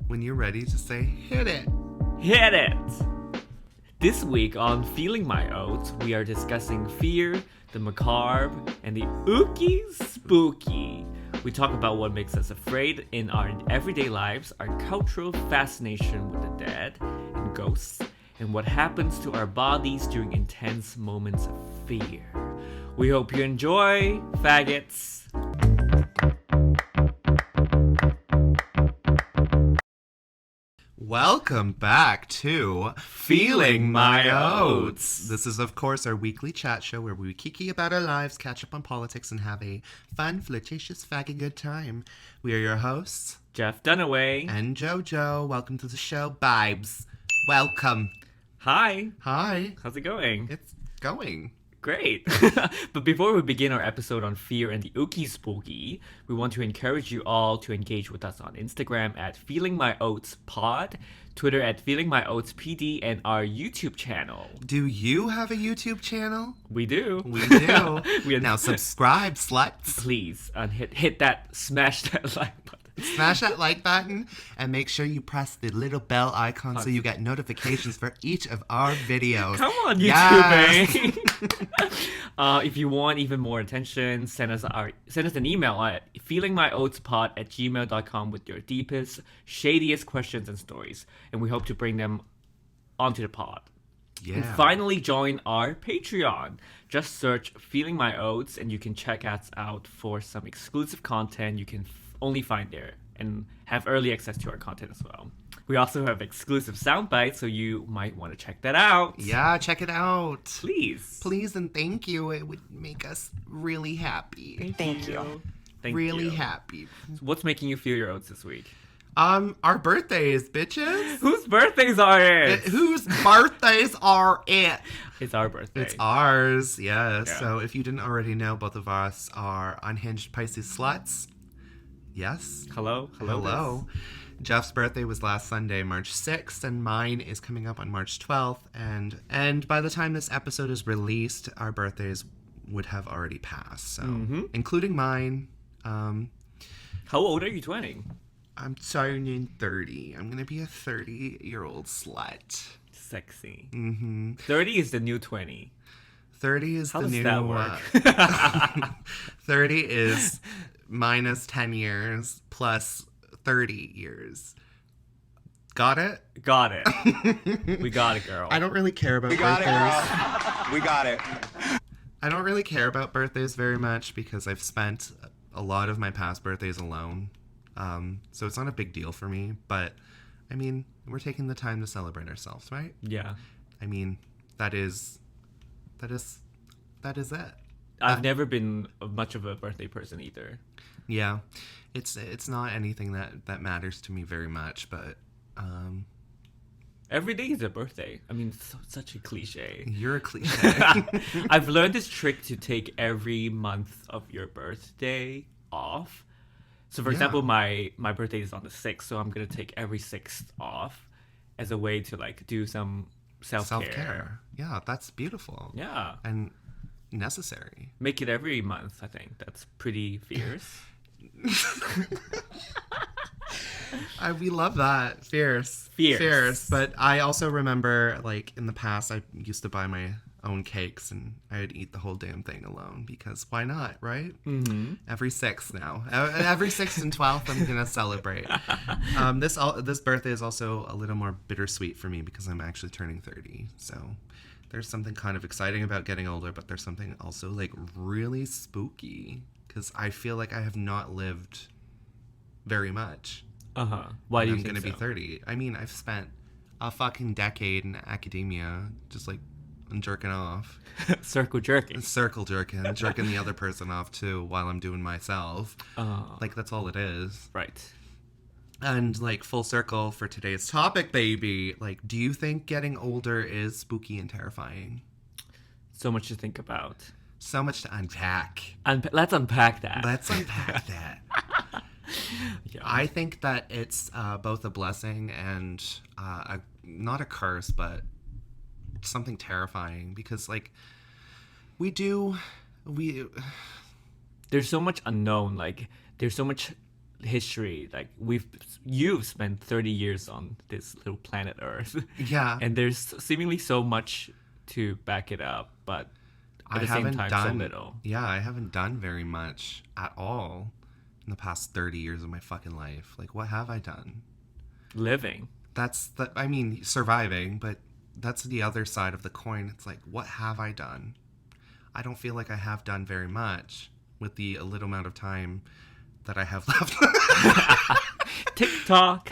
when you're ready to say, hit it. Hit it! This week on Feeling My Oats, we are discussing fear, the macabre, and the ooky spooky. We talk about what makes us afraid in our everyday lives, our cultural fascination with the dead and ghosts, and what happens to our bodies during intense moments of fear. We hope you enjoy, faggots! Welcome back to Feeling My Oats. This is, of course, our weekly chat show where we kiki about our lives, catch up on politics, and have a fun, flirtatious, faggy good time. We are your hosts, Jeff Dunaway. And Jojo. Welcome to the show, Bibes. Welcome. Hi. Hi. How's it going? It's going. Great. But before we begin our episode on fear and the ooky spooky, we want to encourage you all to engage with us on Instagram at Feeling My Oats Pod, Twitter at Feeling My Oats PD, and our YouTube channel. Do you have a YouTube channel? We do. We do. Now subscribe, sluts. Please, and hit that, smash that like button. Smash that like button and make sure you press the little bell icon so you get notifications for each of our videos. Come on, YouTube, yes. If you want even more attention, send us an email at feelingmyoatspod@gmail.com with your deepest, shadiest questions and stories, and we hope to bring them onto the pod. Yeah. And finally, join our Patreon. Just search Feeling My Oats, and you can check us out for some exclusive content you can only find there, and have early access to our content as well. We also have exclusive sound bites, so you might want to check that out. Yeah, check it out. Please. Please and thank you. It would make us really happy. Thank you. Really happy. So what's making you feel your oats this week? Our birthdays, bitches. Whose birthdays are it? Whose birthdays are it? It's our birthday. It's ours, yes. Yeah. So if you didn't already know, both of us are unhinged Pisces sluts. Yes. Hello. Jeff's birthday was last Sunday, March 6th, and mine is coming up on March 12th. And by the time this episode is released, our birthdays would have already passed. So, including mine. How old are you turning? I'm turning 30. I'm going to be a 30-year-old slut. Sexy. 30 is the new 20. 30 is How the does new... that work? 30 is minus 10 years plus 30 years. Got it? Got it. We got it, girl. I don't really care about birthdays. We got it. I don't really care about birthdays very much because I've spent a lot of my past birthdays alone. So it's not a big deal for me. But, I mean, we're taking the time to celebrate ourselves, right? Yeah. I mean, that is it. I've never been much of a birthday person either. Yeah. It's not anything that matters to me very much, but... Every day is a birthday. I mean, such a cliche. You're a cliche. I've learned this trick to take every month of your birthday off. So, for example, my birthday is on the 6th, so I'm going to take every 6th off as a way to, like, do some self-care. Yeah, that's beautiful. Yeah. And necessary. Make it every month, I think. That's pretty fierce. We love that. Fierce. But I also remember, like, in the past, I used to buy my own cakes and I would eat the whole damn thing alone because why not, right? Mm-hmm. Every 6th now. Every 6th and 12th, I'm going to celebrate. This birthday is also a little more bittersweet for me because I'm actually turning 30. So there's something kind of exciting about getting older, but there's something also, like, really spooky because I feel like I have not lived very much. Why do you I'm think going to be 30. I mean, I've spent a fucking decade in academia just, like, jerking off. Circle jerking. Jerking the other person off, too, while I'm doing myself. Like, that's all it is. Right. And, like, full circle for today's topic, baby. Like, do you think getting older is spooky and terrifying? So much to think about. So much to unpack. Let's unpack that. Yeah. I think that it's both a blessing and not a curse, but something terrifying because, like, there's so much unknown. Like, there's so much history. Like you've spent 30 years on this little planet Earth. Yeah. And there's seemingly so much to back it up, but at the same time so little. Yeah, I haven't done very much at all in the past 30 years of my fucking life. Like, what have I done? Living. Surviving, but that's the other side of the coin. It's like, what have I done? I don't feel like I have done very much with the little amount of time that I have left. TikTok.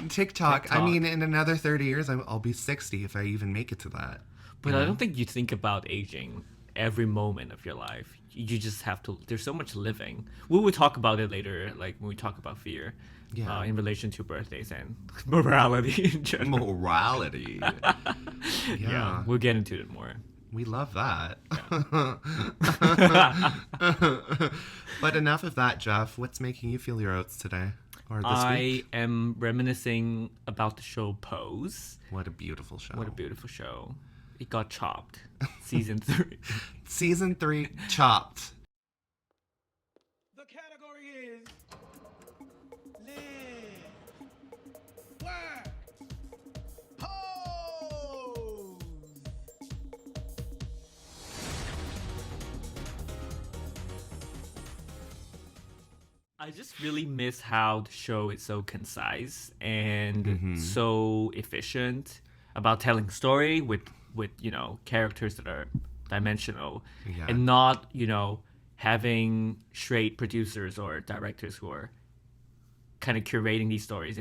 I mean, in another 30 years, I'll be 60 if I even make it to that. But I don't think you think about aging every moment of your life. You just have to. There's so much living. We will talk about it later, like when we talk about fear, in relation to birthdays and morality in general. Morality. Yeah, we'll get into it more. We love that. Yeah. But enough of that, Jeff. What's making you feel your oats today? Or this week? I am reminiscing about the show Pose. What a beautiful show. What a beautiful show. It got chopped. Season 3. Season 3, chopped. The category is live, work, pose. I just really miss how the show is so concise and so efficient about telling story with characters that are dimensional and not having straight producers or directors who are kind of curating these stories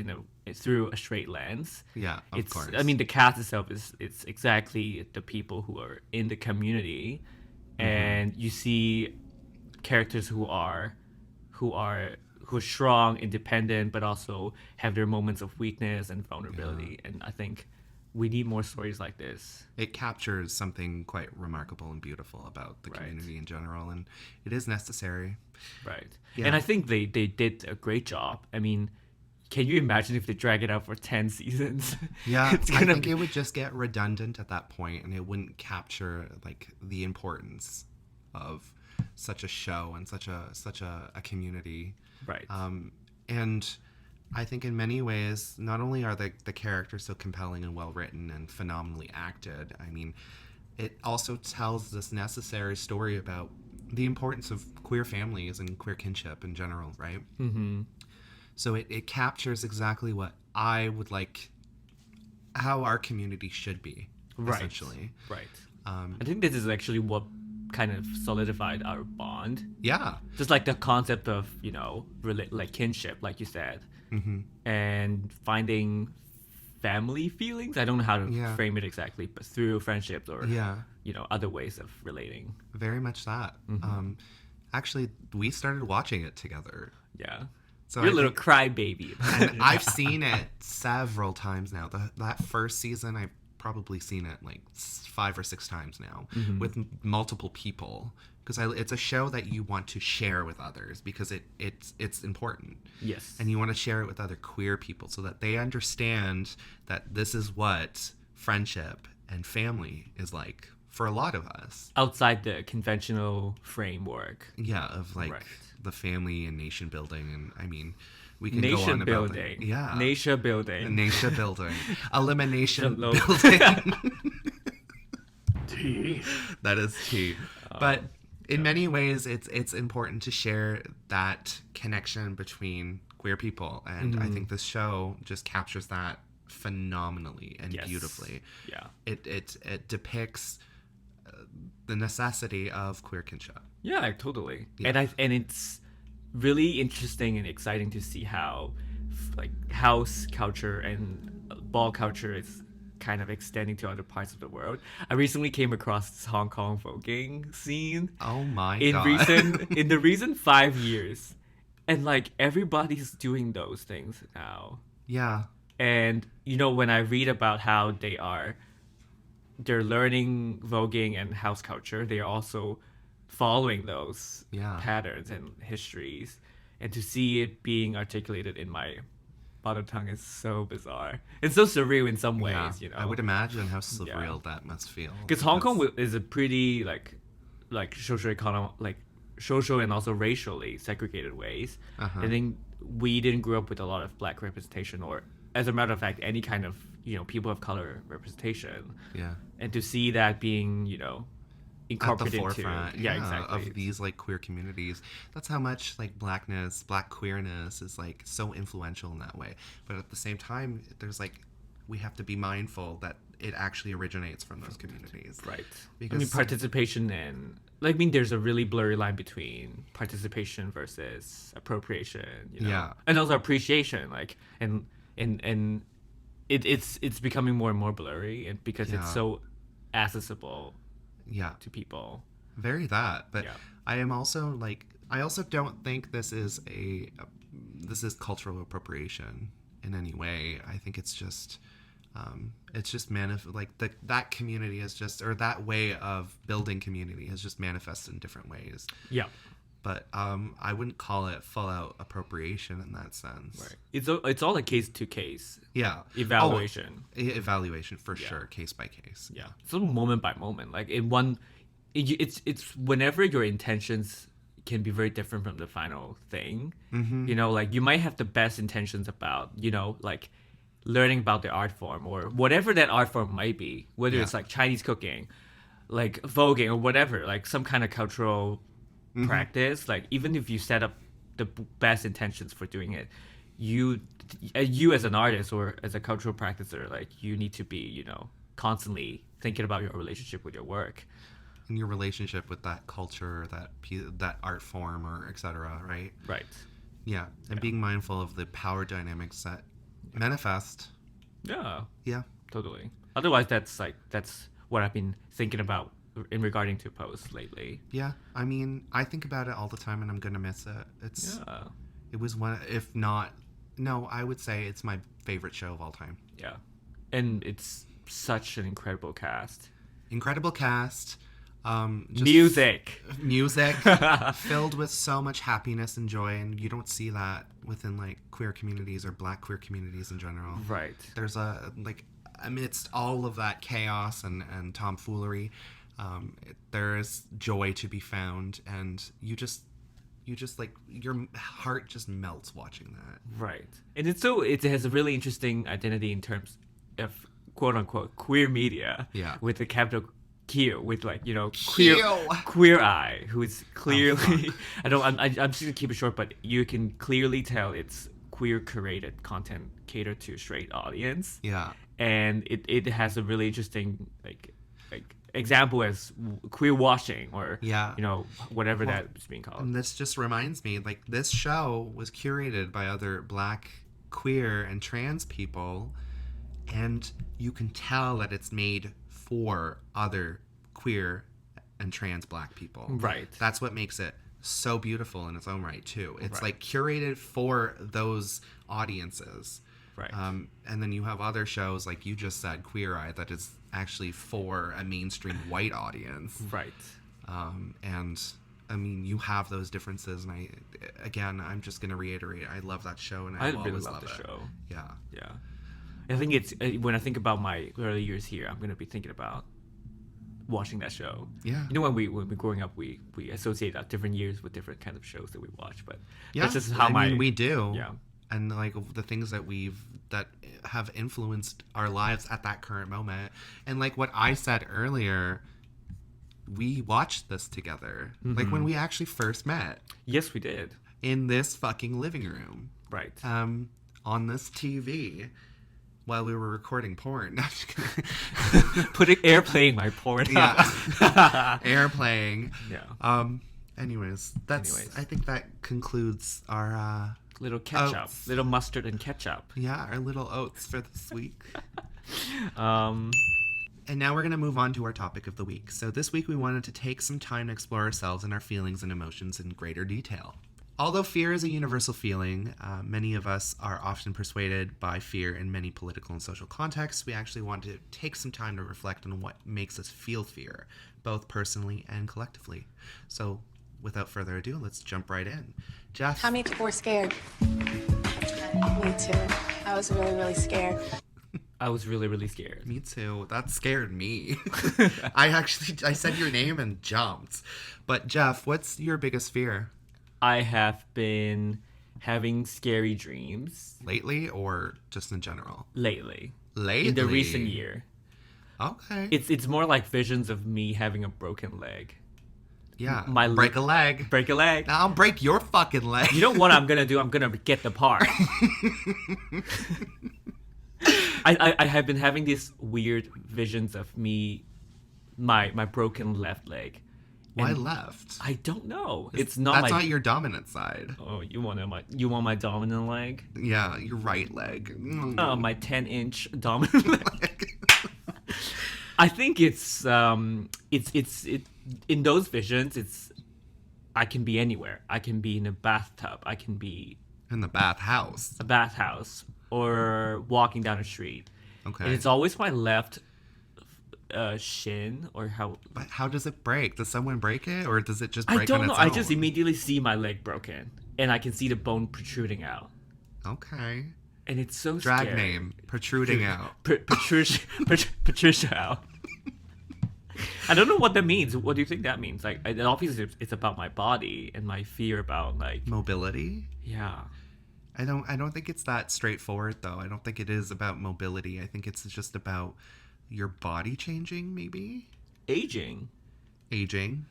through a straight lens. Yeah, of course. I mean, the cast itself it's exactly the people who are in the community, and you see characters who are strong, independent, but also have their moments of weakness and vulnerability. And I think we need more stories like this. It captures something quite remarkable and beautiful about the community in general, and it is necessary. Right. Yeah. And I think they did a great job. I mean, can you imagine if they drag it out for 10 seasons? Yeah, I think it would just get redundant at that point, and it wouldn't capture like the importance of such a show and such a community. Right. And I think in many ways, not only are the characters so compelling and well written and phenomenally acted, I mean, it also tells this necessary story about the importance of queer families and queer kinship in general, right? Mm-hmm. So it captures exactly what I would like, how our community should be, essentially. Right. I think this is actually what kind of solidified our bond. Yeah. Just like the concept of, like kinship, like you said. Mm-hmm. And finding family feelings. I don't know how to frame it exactly, but through friendships or other ways of relating. Very much that. Mm-hmm. Actually, we started watching it together. Yeah. So you're a little crybaby. And I've seen it several times now. That first season, I've probably seen it like 5 or 6 times now with multiple people. Because it's a show that you want to share with others because it's important. Yes. And you want to share it with other queer people so that they understand that this is what friendship and family is like for a lot of us. Outside the conventional framework. Yeah, of like the family and nation building. And I mean, we can go on about that. Yeah. Nation building. Nation building. Elimination building. Tea. That is tea. But in many ways, it's important to share that connection between queer people, and I think this show just captures that phenomenally and beautifully. Yeah, it depicts the necessity of queer kinship. Yeah, totally. Yeah. And it's really interesting and exciting to see how like house culture and ball culture is kind of extending to other parts of the world. I recently came across this Hong Kong voguing scene. Oh my god! In the recent 5 years, and like everybody's doing those things now. Yeah. And when I read about how they're learning voguing and house culture, they are also following those patterns and histories, and to see it being articulated in my mother tongue is so bizarre. It's so surreal in some ways, I would imagine how surreal that must feel. Because Hong Kong is a pretty like socioeconomic, like social and also racially segregated ways. I think we didn't grow up with a lot of black representation, or as a matter of fact, any kind of, people of color representation. Yeah. And to see that being, incorporated at the forefront, into exactly of these like queer communities. That's how much like black queerness is like so influential in that way. But at the same time, there's like, we have to be mindful that it actually originates from those communities. Right. Because participation and there's a really blurry line between participation versus appropriation, Yeah. and also appreciation, like and it's becoming more and more blurry, and because it's so accessible to people. Very that. But Yeah. I am also like, I also don't think this is cultural appropriation in any way. I think it's just that community is just, or that way of building community has just manifested in different ways. Yeah. But I wouldn't call it full out appropriation in that sense. Right. It's all a case to case. Yeah. Evaluation. Evaluation for sure, case by case. Yeah. So moment by moment. Like it's whenever your intentions can be very different from the final thing. Mm-hmm. Like you might have the best intentions about, like learning about the art form or whatever that art form might be, whether it's like Chinese cooking, like voguing or whatever, like some kind of cultural practice. Like even if you set up the best intentions for doing it, you as an artist or as a cultural practicer, like you need to be, constantly thinking about your relationship with your work. In your relationship with that culture, that art form, or etc. Right. Right. Yeah, and being mindful of the power dynamics that manifest. Yeah. Yeah. Totally. Otherwise, that's what I've been thinking about in regarding to posts lately. Yeah, I mean, I think about it all the time, and I'm gonna miss it. It was one, if not, no, I would say it's my favorite show of all time. Yeah, and it's such an incredible cast. Incredible cast. Music filled with so much happiness and joy, and you don't see that within like queer communities or black queer communities in general. Right. There's amidst all of that chaos and tomfoolery, there is joy to be found, and you just like, your heart just melts watching that. Right. And it has a really interesting identity in terms of quote unquote queer media. Yeah. With the capital Q, with like, Q. queer eye, who is clearly I'm just gonna keep it short, but you can clearly tell it's queer curated content catered to a straight audience. Yeah. And it has a really interesting like example as queer washing, or whatever that's being called. And this just reminds me, like, this show was curated by other black, queer, and trans people, and you can tell that it's made for other queer and trans black people. Right. That's what makes it so beautiful in its own right too. It's like curated for those audiences. Right. And then you have other shows, like you just said, Queer Eye, that is actually for a mainstream white audience. Right. And I mean, you have those differences, and I'm just gonna reiterate, I love that show, and I really always love the show. Yeah. Yeah. I think it's when I think about my early years here, I'm gonna be thinking about watching that show. Yeah. When we growing up, we associate different years with different kinds of shows that we watch, but Yeah. that's just how we do. Yeah. And like the things that that have influenced our lives at that current moment. And like what I said earlier, we watched this together. Mm-hmm. Like when we actually first met. Yes, we did. In this fucking living room. Right. On this TV. While we were recording porn. No, I'm just kidding. Airplaying my porn. Yeah. Airplaying. Yeah. Anyways, I think that concludes our little ketchup. Oats. Little mustard and ketchup. Yeah, our little oats for this week. And now we're going to move on to our topic of the week. So this week we wanted to take some time to explore ourselves and our feelings and emotions in greater detail. Although fear is a universal feeling, many of us are often persuaded by fear in many political and social contexts. We actually want to take some time to reflect on what makes us feel fear, both personally and collectively. So without further ado, let's jump right in. Jeff? How many people were scared? Me too. I was really, really scared. I was really, really scared. Me too. That scared me. I said your name and jumped. But Jeff, what's your biggest fear? I have been having scary dreams Lately or just in general? lately. Lately. In the recent year. Okay. It's more like visions of me having a broken leg. Yeah. My break a leg. Break a leg. Now I'll break your fucking leg. You know what I'm gonna do? I'm gonna get the part. I have been having these weird visions of me, my broken left leg. Why left? I don't know. It's not That's my. not your dominant side. Oh, you want my dominant leg? Yeah, your right leg. Oh, my 10-inch dominant leg. I think it's in those visions. I can be anywhere. I can be in a bathtub. I can be In the bathhouse. a bathhouse or walking down the street. Okay. And it's always my left shin or how. But how does it break? Does someone break it, or does it just break I don't on know. its I own? just immediately see my leg broken, and I can see the bone protruding out, Okay. and it's so Drag scary. name protruding out. Patricia out. I don't know what that means. What do you think that means? Like, obviously, it's about my body and my fear about like. Mobility. Yeah. I don't think it's that straightforward though. I don't think it is about mobility. I think it's just about your body changing, maybe Aging.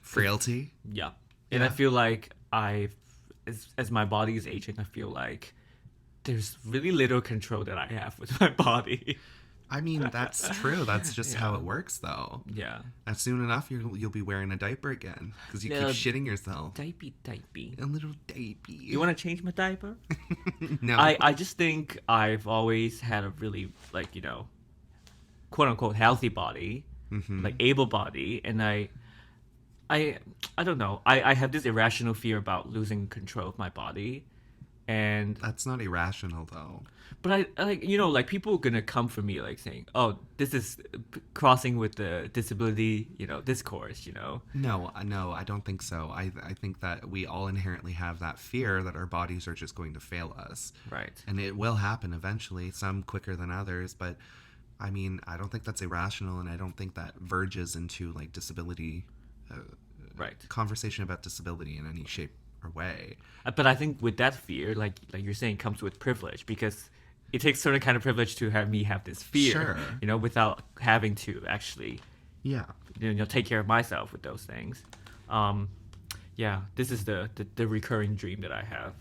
frailty. Yeah. And I feel like as my body is aging, I feel like there's really little control that I have with my body. I mean, that's true. That's just how it works though. Yeah. As soon enough, you'll be wearing a diaper again because you No. keep shitting yourself. Diaper. A little diaper. You want to change my diaper? No. I just think I've always had a really, like, quote unquote healthy body, like able body, and I don't know. I have this irrational fear about losing control of my body, and That's not irrational though. but I like like people are gonna come for me like saying, oh, this is crossing with the disability discourse. No, I don't think so. I think that we all inherently have that fear that our bodies are just going to fail us. Right. And it will happen eventually, some quicker than others, but I mean, I don't think that's irrational, and I don't think that verges into like disability Right. conversation about disability in any shape or way. But I think with that fear, like you're saying, comes with privilege, because it takes certain kind of privilege to have me have this fear, Sure. without having to actually, Yeah. take care of myself with those things. Yeah, this is the recurring dream that I have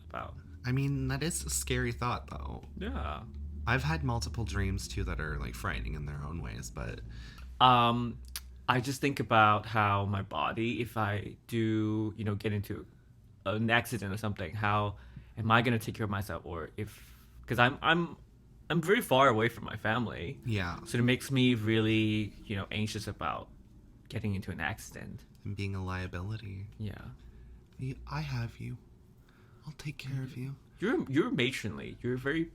about. I mean, that is a scary thought though. Yeah. I've had multiple dreams too that are like frightening in their own ways, but I just think about how my body, if I do, get into an accident or something, how am I gonna take care of myself? Or because I'm very far away from my family, yeah, so it makes me really, anxious about getting into an accident. and being a liability. Yeah, I have you. I'll take care of you. you're matronly. You're very.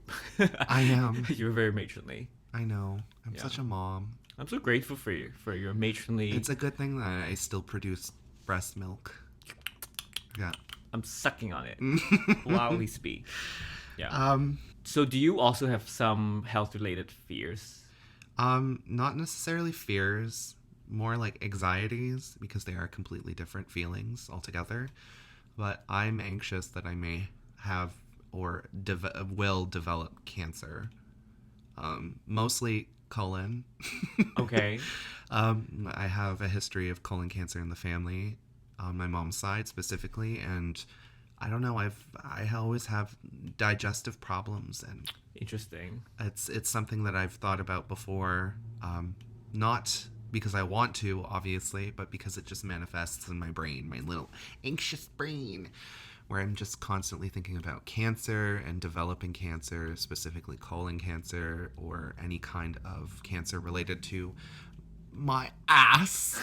I am. You're very matronly. I know. I'm Yeah. such a mom. I'm so grateful for you, for your matronly. It's a good thing that I still produce breast milk. Yeah. I'm sucking on it while we speak. Yeah. Um, So do you also have some health-related fears? Not necessarily fears, more like anxieties, because they are completely different feelings altogether. But I'm anxious that I may have or will develop cancer. Mostly colon. Okay. I have a history of colon cancer in the family, on my mom's side specifically, and I don't know. I always have digestive problems, and Interesting. it's something that I've thought about before. Not because I want to, obviously, but because it just manifests in my brain, my little anxious brain, where I'm just constantly thinking about cancer and developing cancer, specifically colon cancer or any kind of cancer related to my ass.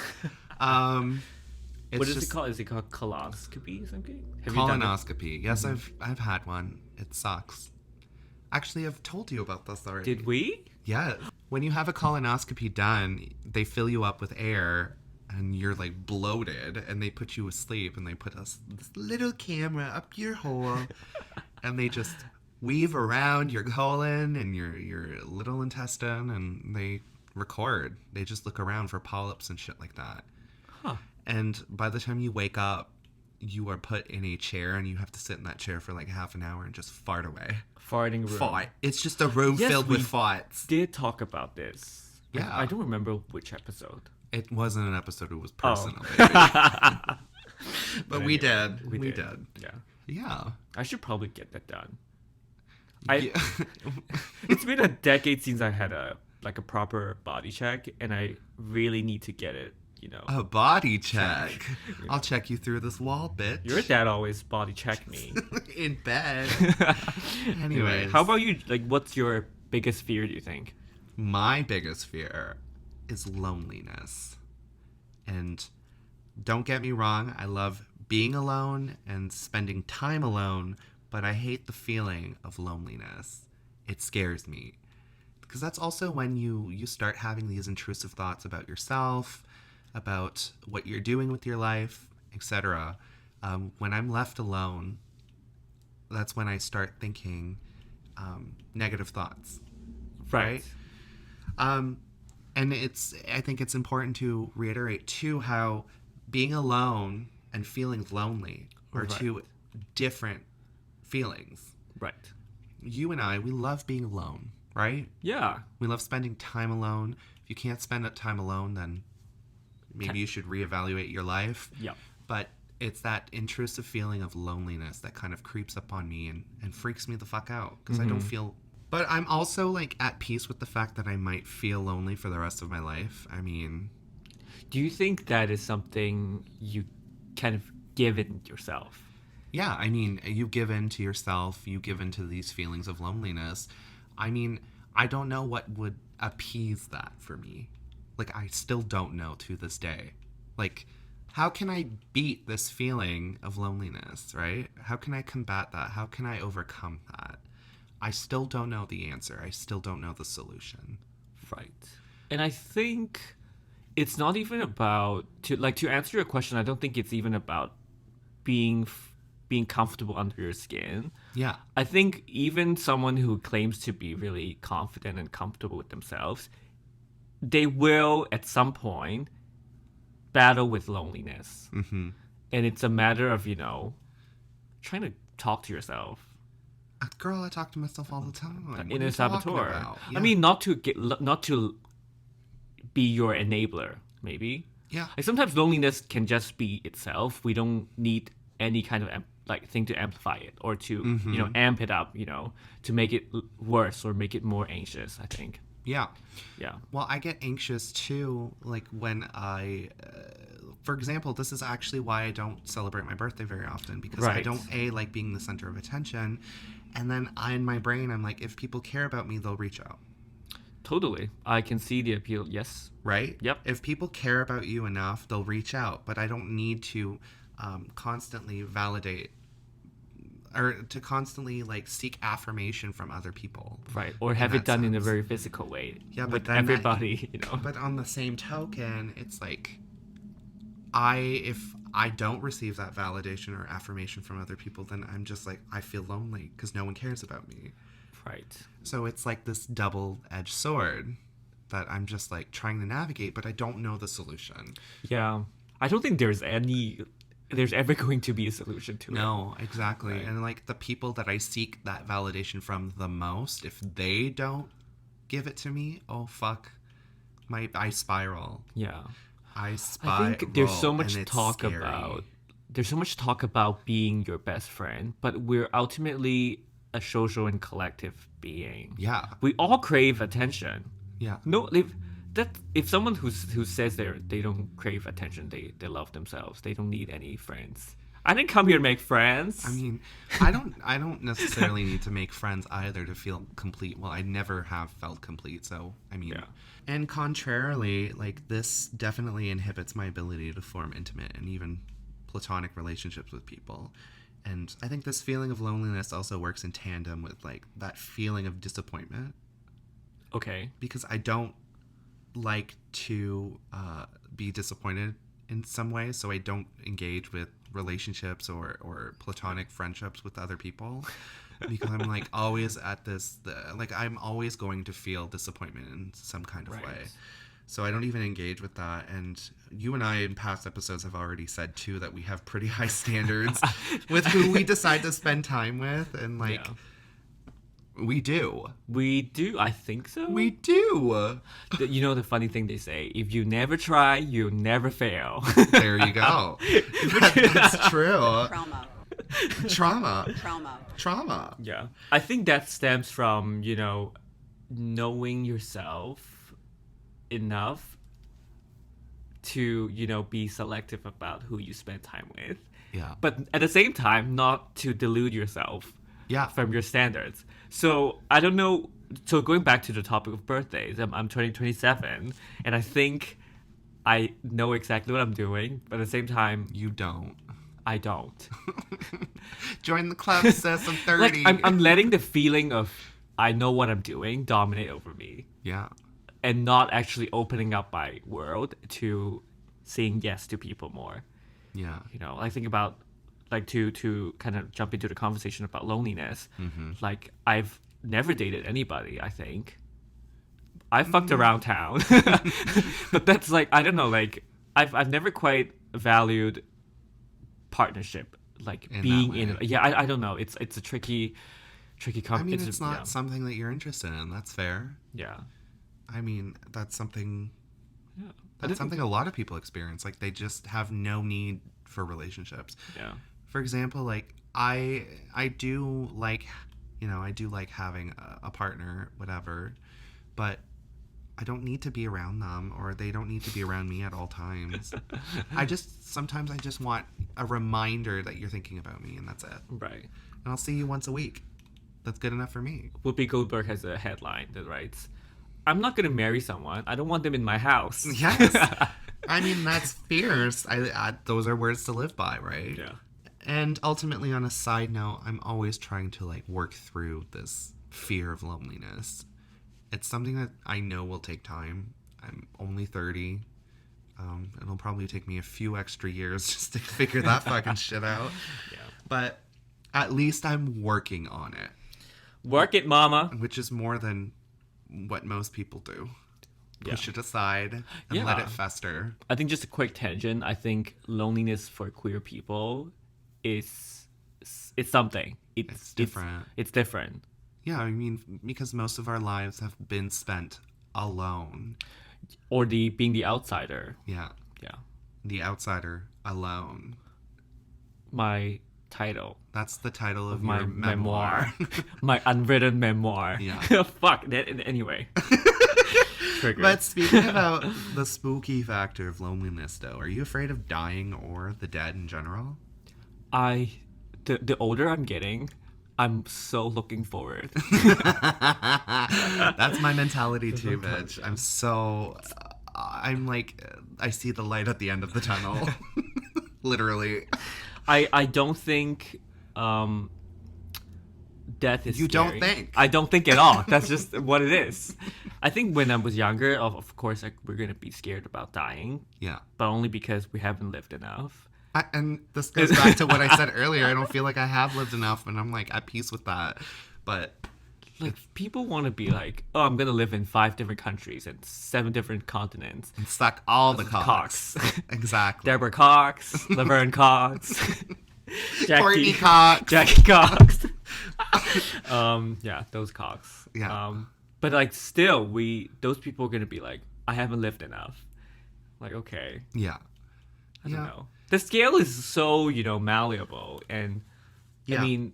It's What is just it called? Is it called colonoscopy or something? Have you done it? colonoscopy. Yes, I've had one. It sucks. Actually, I've told you about this already. Did we? Yeah. When you have a colonoscopy done, they fill you up with air and you're like bloated, and they put you asleep, and they put this little camera up your hole and they just weave around your colon and your little intestine, and they record. They just look around for polyps and shit like that. Huh. And by the time you wake up, you are put in a chair, and you have to sit in that chair for like half an hour and just fart away. Farting room. Fart. It's just a room filled with farts. Did talk about this. Yeah. I don't remember which episode. It wasn't an episode. It was personal, baby. But anyway, we did. we We did. did. Yeah. Yeah. I should probably get that done. Yeah. It's been a decade since I had a proper body check, and I really need to get it, you know. A body check. I'll check you through this wall, bitch. Your dad always body checked me. In bed. Anyway, Anyways. how about you? Like, what's your biggest fear, do you think? My biggest fear is loneliness. And don't get me wrong, I love being alone and spending time alone, but I hate the feeling of loneliness. It scares me. Because that's also when you start having these intrusive thoughts about yourself, about what you're doing with your life, etc. When I'm left alone, that's when I start thinking negative thoughts. Right? And I think it's important to reiterate too how being alone and feeling lonely are Right. two different feelings. Right. You and I, we love being alone, right? Yeah. We love spending time alone. If you can't spend that time alone, then maybe you should reevaluate your life. Yeah. But it's that intrusive feeling of loneliness that kind of creeps up on me and freaks me the fuck out because I don't feel. But I'm also like at peace with the fact that I might feel lonely for the rest of my life. I mean, Do you think that is something you kind of give in yourself? yeah, I mean, you give in to yourself, you give in to these feelings of loneliness. I mean, I don't know what would appease that for me. Like, I still don't know to this day. Like, how can I beat this feeling of loneliness, right? How can I combat that? How can I overcome that? I still don't know the answer. I still don't know the solution. Right. And I think it's not even about to answer your question. I don't think it's even about being comfortable under your skin. Yeah. I think even someone who claims to be really confident and comfortable with themselves, they will at some point battle with loneliness. Mm-hmm. And it's a matter of, trying to talk to yourself. Girl, I talk to myself all the time. What In are a you talking saboteur. about? I Yeah. mean, not to be your enabler, maybe. Yeah. Like sometimes loneliness can just be itself. We don't need any kind of thing to amplify it or to amp it up, to make it worse or make it more anxious. I think. Yeah. Yeah. Well, I get anxious too, like when I, for example, this is actually why I don't celebrate my birthday very often because I Right. don't like being the center of attention. And then in my brain, I'm like, if people care about me, they'll reach out. Totally. I can see the appeal. Yes. Right? Yep. If people care about you enough, they'll reach out. But I don't need to constantly validate or to constantly like seek affirmation from other people. Right. Or have it that done in a sense. very physical way. Yeah, but with then that- everybody, But on the same token, it's like if I don't receive that validation or affirmation from other people, then I'm just like, I feel lonely because no one cares about me. Right. So it's like this double-edged sword that I'm just like trying to navigate, but I don't know the solution. Yeah. I don't think there's ever going to be a solution to it. No, exactly. Right. And like the people that I seek that validation from the most, if they don't give it to me, oh fuck, I spiral. Yeah. I spiral. I think there's so much and it's talk scary. about being your best friend, but we're ultimately a social and collective being. Yeah. We all crave attention. Yeah. No, if someone who says they don't crave attention, they love themselves. They don't need any friends. I didn't come here to make friends. I mean, I don't necessarily need to make friends either to feel complete. Well, I never have felt complete, so I mean, Yeah. And contrarily, like this definitely inhibits my ability to form intimate and even platonic relationships with people. And I think this feeling of loneliness also works in tandem with like that feeling of disappointment Okay. because I don't like to be disappointed in some way, so I don't engage with relationships or platonic friendships with other people because I'm like always at I'm always going to feel disappointment in some kind of way. So I don't even engage with that. And you and I in past episodes have already said too that we have pretty high standards with who we decide to spend time with, and like we do. We do. I think so. We do. You know the funny thing they say: if you never try, you never fail. There you go. That's true. Trauma. Yeah. I think that stems from, knowing yourself enough to, be selective about who you spend time with. Yeah. But at the same time, not to delude yourself from your standards. So, I don't know. So, going back to the topic of birthdays, I'm turning 27, and I think I know exactly what I'm doing, but at the same time... You don't. I don't. Join the club, sis. I'm 30. I'm letting the feeling of I know what I'm doing dominate over me. Yeah. And not actually opening up my world to saying yes to people more. Yeah. I think about, to kind of jump into the conversation about loneliness. Mm-hmm. Like, I've never dated anybody, I think. I fucked around town. But that's I don't know, I've never quite valued partnership, being in. Yeah, I don't know. It's a tricky I mean, it's not something that you're interested in. That's fair. Yeah. I mean, that's something. Yeah. That's something a lot of people experience. They just have no need for relationships. Yeah. For example, I do like, I do like having a partner, whatever, but I don't need to be around them, or they don't need to be around me at all times. Sometimes I just want a reminder that you're thinking about me, and that's it. Right. And I'll see you once a week. That's good enough for me. Whoopi Goldberg has a headline that writes, "I'm not going to marry someone. I don't want them in my house." Yes. I mean, that's fierce. Those are words to live by, right? Yeah. And ultimately, on a side note, I'm always trying to work through this fear of loneliness. It's something that I know will take time. I'm only 30. It'll probably take me a few extra years just to figure that fucking shit out. Yeah. But at least I'm working on it. Work it, mama. Which is more than what most people do. Push it aside and let it fester. I think just a quick tangent. I think loneliness for queer people it's something. It's different. It's different. Yeah, I mean, because most of our lives have been spent alone. Or being the outsider. Yeah. Yeah. The outsider alone. My title. That's the title of my your memoir. My unwritten memoir. Yeah. Fuck. Anyway. But speaking about the spooky factor of loneliness, though, are you afraid of dying or the dead in general? The older I'm getting, I'm so looking forward. That's my mentality too, bitch. I see the light at the end of the tunnel. Literally. I don't think death is You scary. don't think? I don't think at all. That's just what it is. I think when I was younger, of course, we're going to be scared about dying. Yeah. But only because we haven't lived enough. And this goes back to what I said earlier. I don't feel like I have lived enough, and I'm at peace with that. But people want to be oh, I'm going to live in 5 different countries and 7 different continents. And suck all the cocks. Exactly. Deborah Cox, Laverne Cox, Courtney Cox. Jackie Cox. Yeah, those Cox. Yeah. But still, those people are going to be I haven't lived enough. Okay. Yeah. I don't know. The scale is so, malleable. And, I mean,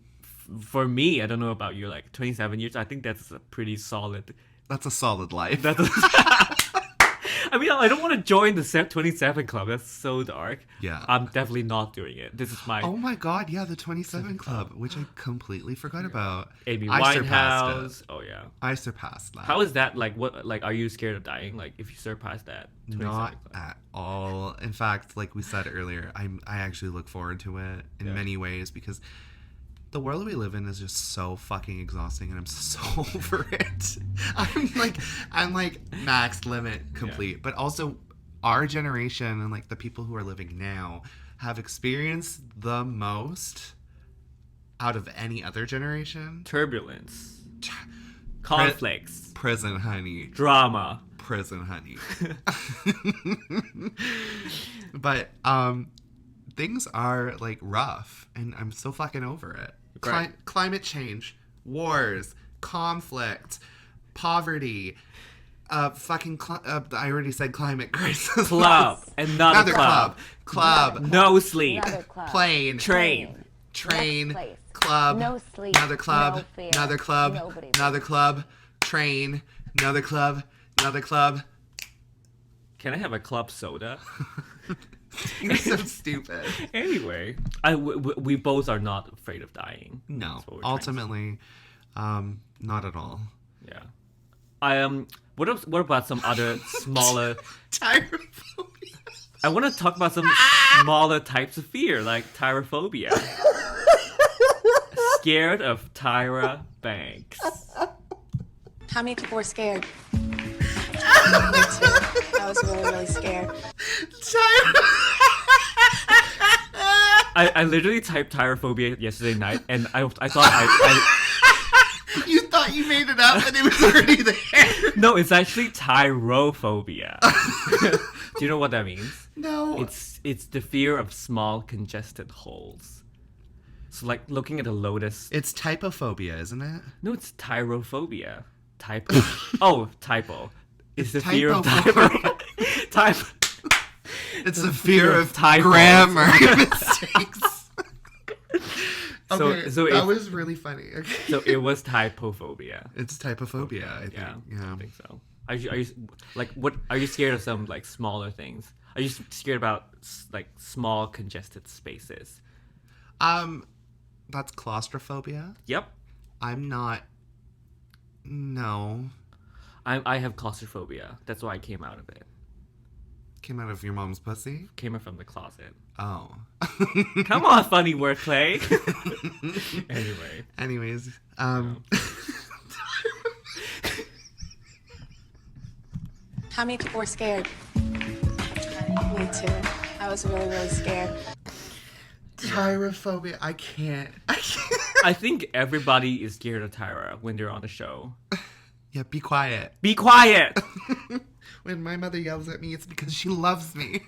for me, I don't know about you, 27 years, I think that's a pretty solid... That's a solid life. I mean, I don't want to join the 27 Club. That's so dark. Yeah. I'm definitely not doing it. This is my... Oh my god, yeah, the 27 Club, which I completely forgot about. Amy I surpassed Winehouse. it. Oh, yeah. I surpassed that. How is that, what, are you scared of dying? If you surpass that 27 Not Club? at all. In fact, like we said earlier, I actually look forward to it in many ways because the world we live in is just so fucking exhausting, and I'm so over it. I'm like max limit complete. But also, our generation and the people who are living now, have experienced the most out of any other generation. Turbulence. Conflicts. Prison, honey. Drama. Prison, honey. But things are like rough, and I'm so fucking over it. Right. Climate change, wars, conflict, poverty, I already said climate crisis. Club. Another club. Club. No sleep. Another club. Plane. Train. Train. Next place. Club. No sleep. Another club. No fear. Another club. Nobody. Another club. Train. Another club. Another club. Can I have a club soda? You're so stupid. Anyway, we both are not afraid of dying. No, That's what we're trying to say. ultimately, not at all. Yeah. What about some other smaller? Tyraphobia. I want to talk about some smaller types of fear, like tyraphobia. Scared of Tyra Banks. How many people were scared? Me too. I was really, really scared. I literally typed tyraphobia yesterday night, and I thought You thought you made it up, and it was already there. no, it's actually tyrophobia. Do you know what that means? No. It's the fear of small congested holes. So like looking at a lotus. It's typophobia, isn't it? No, it's tyrophobia. Typo. Oh, typo. It's the fear of typophobia. typo. It's the fear of typos. grammar mistakes. Okay, So that was really funny. Okay. So it was typophobia. It's typophobia, I think. Yeah. I think so. Are you like what? Are you scared of some like smaller things? Are you scared about like small congested spaces? That's claustrophobia. Yep. I'm not. No. I have claustrophobia. That's why I came out of it. Came out of your mom's pussy? Came out from the closet. Oh. Come on, funny wordplay. Anyway. Anyways, How many people were scared? Me too. I was really, really scared. Tyraphobia. I can't. I think everybody is scared of Tyra when they're on the show. Yeah, be quiet. Be quiet! When my mother yells at me, it's because she loves me.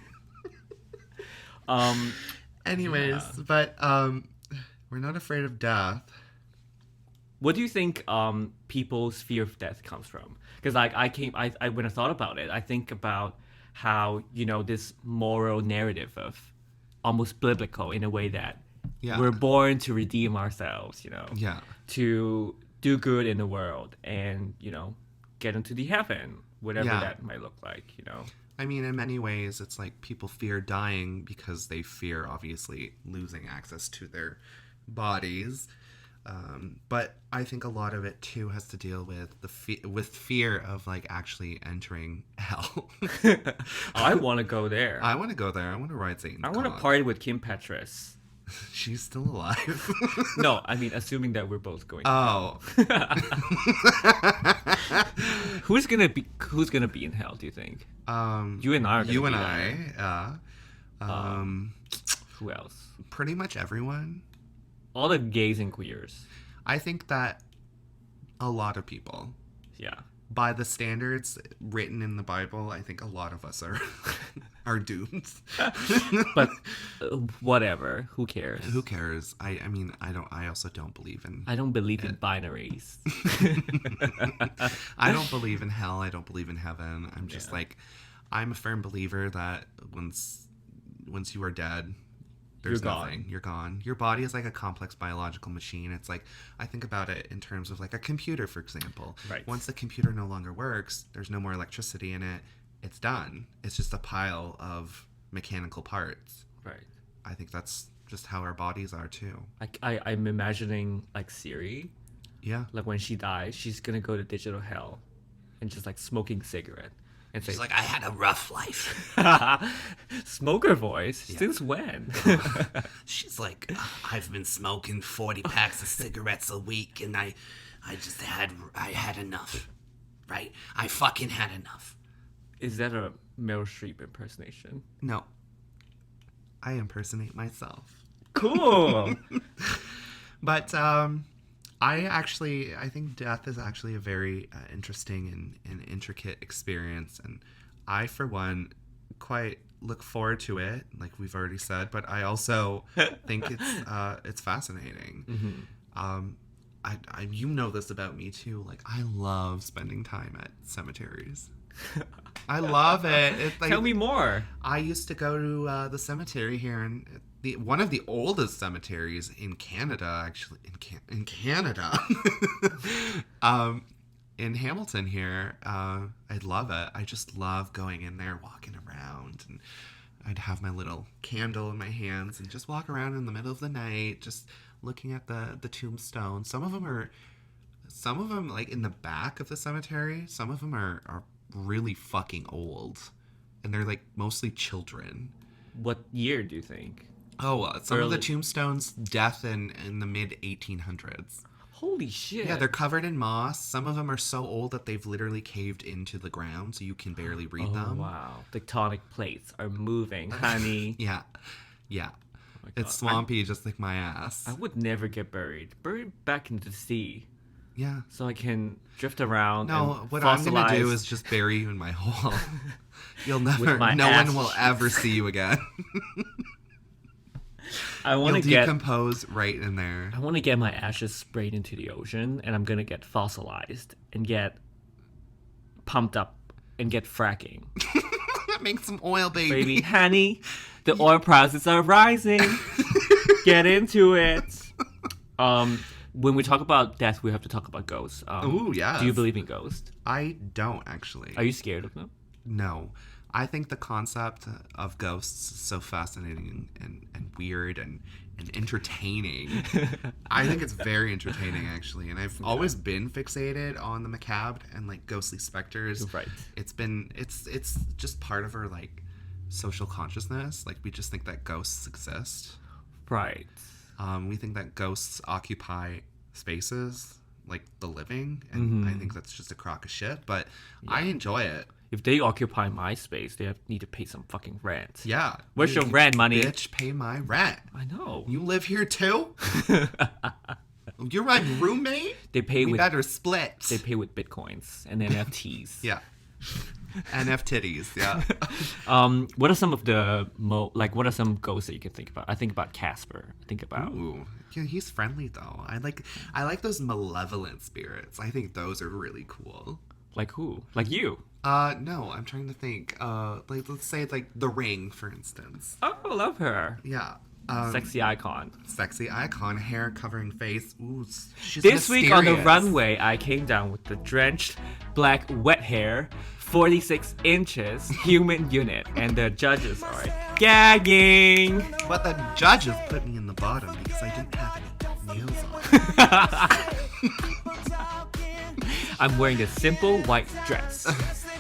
Anyways, but we're not afraid of death. What do you think people's fear of death comes from? Because like I when I thought about it, I think about how, you know, this moral narrative of almost biblical in a way that we're born to redeem ourselves, you know, to do good in the world and, you know, get into the heaven, whatever that might look like, you know. I mean, in many ways, it's like people fear dying because they fear, obviously, losing access to their bodies. But I think a lot of it, too, has to deal with with fear of, like, actually entering hell. I want to go there. I want to go there. I want to ride Satan's I want to party with Kim Petras. She's still alive. No, I mean, assuming that we're both going. Oh. Who's gonna be in hell? Do you think? You and I. You and I. Who else? Pretty much everyone. All the gays and queers. I think that a lot of people. Yeah. By the standards written in the Bible, I think a lot of us are doomed. But whatever. Who cares? Who cares? I mean, I also don't believe in. I don't believe in binaries. I don't believe in hell. I don't believe in heaven. I'm just like, I'm a firm believer that once you are dead, there's nothing. You're gone. Your body is like a complex biological machine. It's like, I think about it in terms of like a computer, for example. Right. Once the computer no longer works, there's no more electricity in it. It's done. It's just a pile of mechanical parts. Right. I think that's just how our bodies are too. I'm imagining like Siri. Yeah. Like when she dies, she's gonna go to digital hell, and just like smoking cigarette. And She's like, I had a rough life. Smoker voice? Since when? She's like, I've been smoking 40 packs of cigarettes a week, and I had enough. Right? I fucking had enough. Is that a Meryl Streep impersonation? No. I impersonate myself. Cool. But I think death is actually a very interesting and intricate experience, and I, for one, quite look forward to it, like we've already said. But I also think it's fascinating. You know this about me too. Like, I love spending time at cemeteries. I love it. It's like, Tell me more. I used to go to the cemetery here in one of the oldest cemeteries in Canada, actually. In Canada. In Hamilton here. I love it. I just love going in there, walking around, and I'd have my little candle in my hands and just walk around in the middle of the night, just looking at the tombstones. Some of them, like in the back of the cemetery, some of them are really fucking old, and they're like mostly children. What year do you think? Some of the tombstones, death in the mid 1800s. Holy shit. Yeah, they're covered in moss. Some of them are so old that they've literally caved into the ground, so you can barely read them. Wow. Tectonic plates are moving, honey. Yeah. Oh It's swampy, just like my ass. I would never get buried. Buried back into the sea. Yeah. So I can drift around. No, what I'm going to do is just bury you in my hole. You'll never, no one will ever see you again. I want to decompose right in there. I want to get my ashes sprayed into the ocean, and I'm going to get fossilized and get pumped up and get fracking. Make some oil, baby. Baby, honey, the oil prices are rising. Get into it. When we talk about death, we have to talk about ghosts. Ooh, yeah. Do you believe in ghosts? I don't, actually. Are you scared of them? No. I think the concept of ghosts is so fascinating and weird and entertaining. I think it's very entertaining, actually. And I've always been fixated on the macabre and like ghostly specters. Right. It's just part of our like social consciousness. Like, we just think that ghosts exist. Right. We think that ghosts occupy spaces like the living, and I think that's just a crock of shit. But I enjoy it. If they occupy my space, they need to pay some fucking rent. Yeah. Where's your rent money? Bitch, pay my rent. I know. You live here too? You're my roommate? We better split. They pay with bitcoins and NFTs. Yeah. NF titties, yeah. What are some of the what are some ghosts that you can think about? I think about Casper. I think about Ooh. Yeah, he's friendly though. I like those malevolent spirits. I think those are really cool. Like who? Like you? No, I'm trying to think. Like, let's say like The Ring, for instance. Oh, I love her. Yeah. Sexy icon. Sexy icon, hair covering face. Ooh, she's This week on the mysterious. runway, I came down with the drenched black wet hair, 46 inches, human unit, and the judges are gagging. But the judges put me in the bottom because I didn't have any nails on. I'm wearing a simple white dress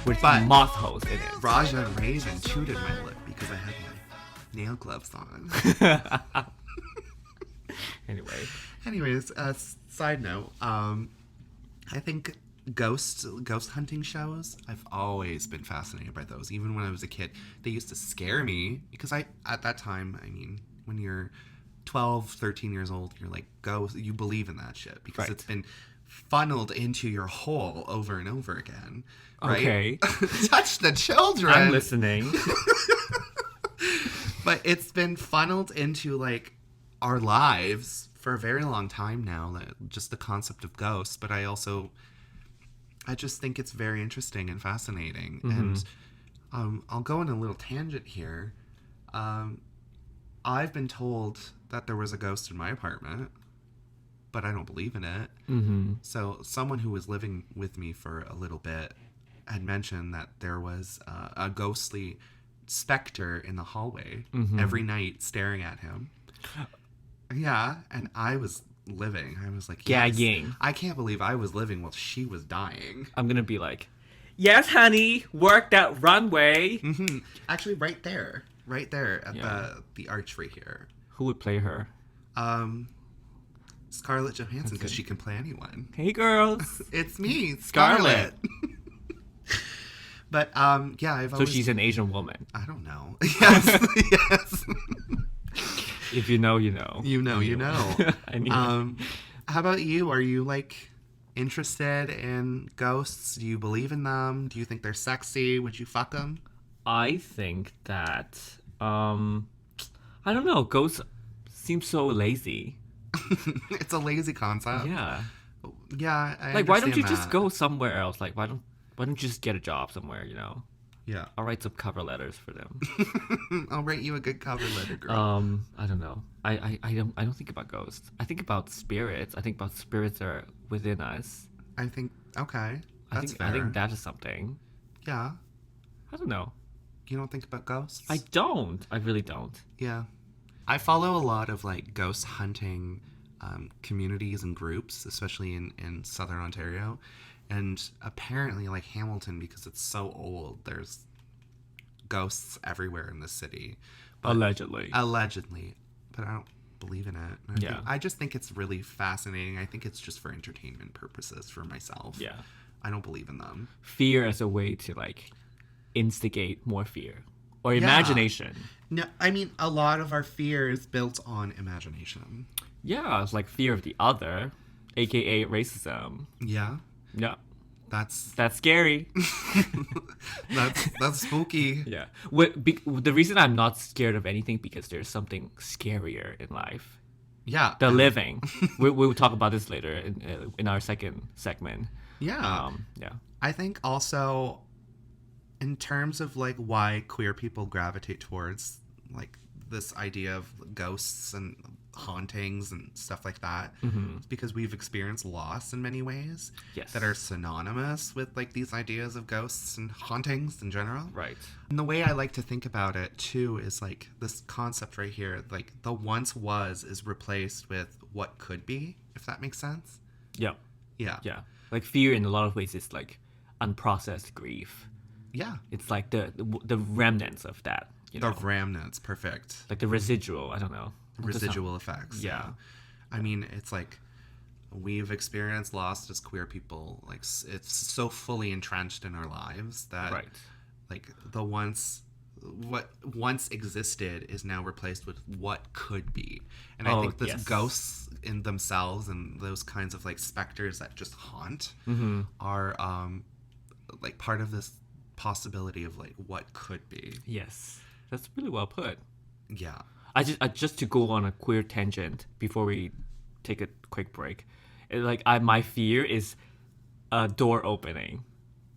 with But moth holes in it. Raja Raven tooted my lip because I had my nail gloves on. Anyways, side note, I think ghost hunting shows, I've always been fascinated by those. Even when I was a kid, they used to scare me because at that time, I mean, when you're 12, 13 years old, you're like, you believe in that shit because it's been funneled into your hole over and over again. Right? Okay. Touch the children. I'm listening. But it's been funneled into like our lives for a very long time now, just the concept of ghosts. But I just think it's very interesting and fascinating. And I'll go on a little tangent here. I've been told that there was a ghost in my apartment, but I don't believe in it. So someone who was living with me for a little bit had mentioned that there was a ghostly specter in the hallway every night staring at him. Yeah, and I was living. I was like, yes. Gagging. I can't believe I was living while she was dying. I'm gonna be like, yes, honey, work that runway. Actually, right there at the arch right here. Who would play her? Scarlett Johansson, because she can play anyone. Hey, girls. It's me, Scarlett. But yeah, I've So always... she's an Asian woman. I don't know. Yes. If you know, you know. You know, you know. Anyway. How about you? Are you like interested in ghosts? Do you believe in them? Do you think they're sexy? Would you fuck them? I think that I don't know. Ghosts seem so lazy. It's a lazy concept. Yeah. Yeah. I Like, why don't you understand just that. go somewhere else? Like, why don't you just get a job somewhere? You know. Yeah. I'll write some cover letters for them. I'll write you a good cover letter, girl. I don't know. I don't think about ghosts. I think about spirits. I think about spirits that are within us. I think okay. That's fair. I think that is something. Yeah. I don't know. You don't think about ghosts? I don't. I really don't. Yeah. I follow a lot of like ghost hunting communities and groups, especially in Southern Ontario. And apparently, like Hamilton, because it's so old, there's ghosts everywhere in the city. Allegedly. Allegedly. But I don't believe in it. And Yeah. I just think it's really fascinating. I think it's just for entertainment purposes for myself. Yeah. I don't believe in them. Fear as a way to like instigate more fear or Yeah. imagination. No, I mean, a lot of our fear is built on imagination. Yeah, it's like fear of the other, aka racism. Yeah. Yeah. That's Scary. that's spooky. Yeah. The reason I'm not scared of anything because there's something scarier in life. Yeah. The living. We'll talk about this later in our second segment. Yeah. Yeah. I think also in terms of like why queer people gravitate towards like this idea of ghosts and hauntings and stuff like that, it's because we've experienced loss in many ways Yes. that are synonymous with like these ideas of ghosts and hauntings in general. Right. And the way I like to think about it too is like this concept right here, like the once was is replaced with what could be, if that makes sense. Yeah. Yeah. Yeah. Like fear in a lot of ways is like unprocessed grief. Yeah. It's like the remnants of that. You The know? remnants, perfect. Like the residual. I don't know. Residual effects. Yeah. I mean, it's like we've experienced loss as queer people. Like it's so fully entrenched in our lives that Right. like what once existed is now replaced with what could be. And I Oh, think this yes. ghosts in themselves and those kinds of like specters that just haunt are like part of this possibility of like what could be. Yes. That's really well put. Yeah. I just to go on a queer tangent before we take a quick break. My fear is a door opening.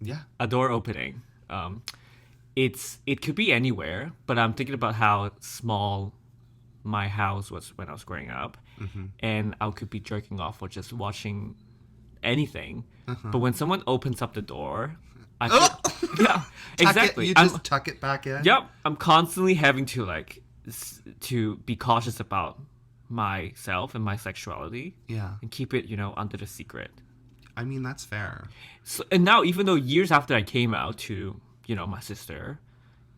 Yeah. A door opening. It could be anywhere, but I'm thinking about how small my house was when I was growing up, and I could be jerking off or just watching anything. But when someone opens up the door, I feel, yeah, exactly. You just tuck it back in. Yep, I'm constantly having to to be cautious about myself and my sexuality. Yeah. And keep it, under the secret. I mean, that's fair. So, and now, even though years after I came out to, my sister,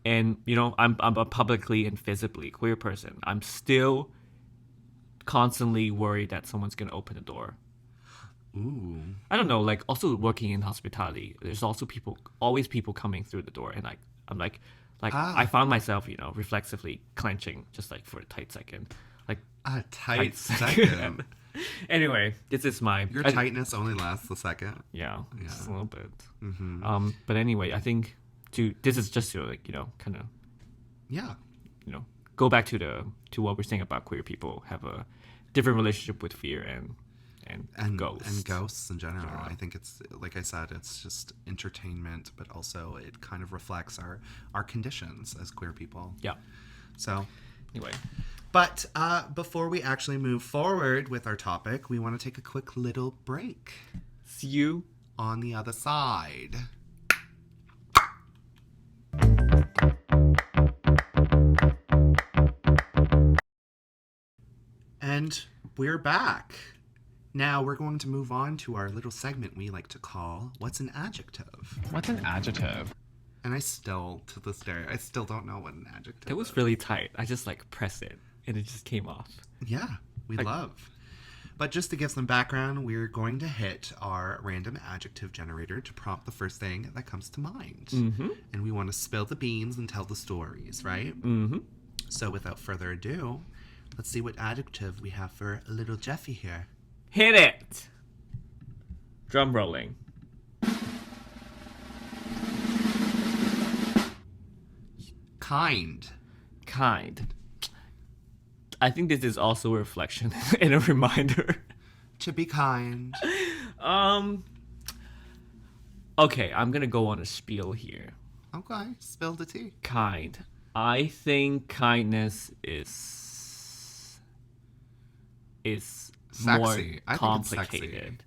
and, I'm a publicly and visibly queer person, I'm still constantly worried that someone's going to open the door. Ooh. I don't know, like, also working in hospitality, there's also always people coming through the door, and, I'm like, I found myself, reflexively clenching just, for a tight second. A tight second. Anyway, this is my... Your tightness only lasts a second. Yeah, just a little bit. But anyway, I think this is just to kind of Yeah. go back to what we're saying about queer people have a different relationship with fear and ghosts. And ghosts in general. I think it's, like I said, it's just entertainment, but also it kind of reflects our conditions as queer people. Yeah. So... Anyway. But before we actually move forward with our topic, we want to take a quick little break. See you on the other side. And we're back. Now we're going to move on to our little segment we like to call What's an Adjective? What's an adjective? And I still, to this day, I still don't know what an adjective That was is. really tight. I just pressed it and it just came off. Yeah, we love. But just to give some background, we're going to hit our random adjective generator to prompt the first thing that comes to mind. Mm-hmm. And we want to spill the beans and tell the stories, right? Mm-hmm. So without further ado, Let's see what adjective we have for little Jeffy here. Hit it. Drum rolling. Kind. I think this is also a reflection and a reminder. To be kind. Okay, I'm gonna go on a spiel here. Okay, spill the tea. Kind. I think kindness is more Sexy. I think it's complicated sexy.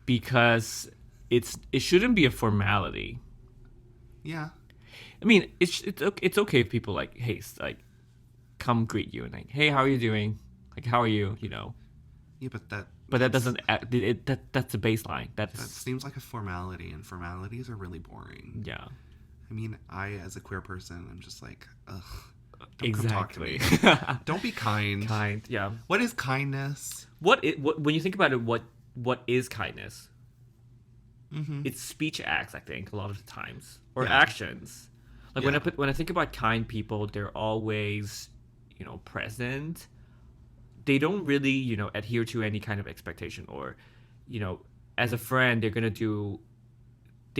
because it shouldn't be a formality. Yeah. I mean, it's okay if people like, hey, like, come greet you and like, hey, how are you doing? Like, how are you? You know. Yeah, but that doesn't. That's the baseline. that seems like a formality, and formalities are really boring. Yeah. I mean, I as a queer person, I'm just like, ugh. Don't Exactly. come talk to me. Don't be kind. Kind. Yeah. What is kindness? What when you think about it, what is kindness? Mm-hmm. It's speech acts, I think, a lot of the times, or Yeah. actions. Like Yeah. when I think about kind people, they're always, present. They don't really, adhere to any kind of expectation, or, as a friend, they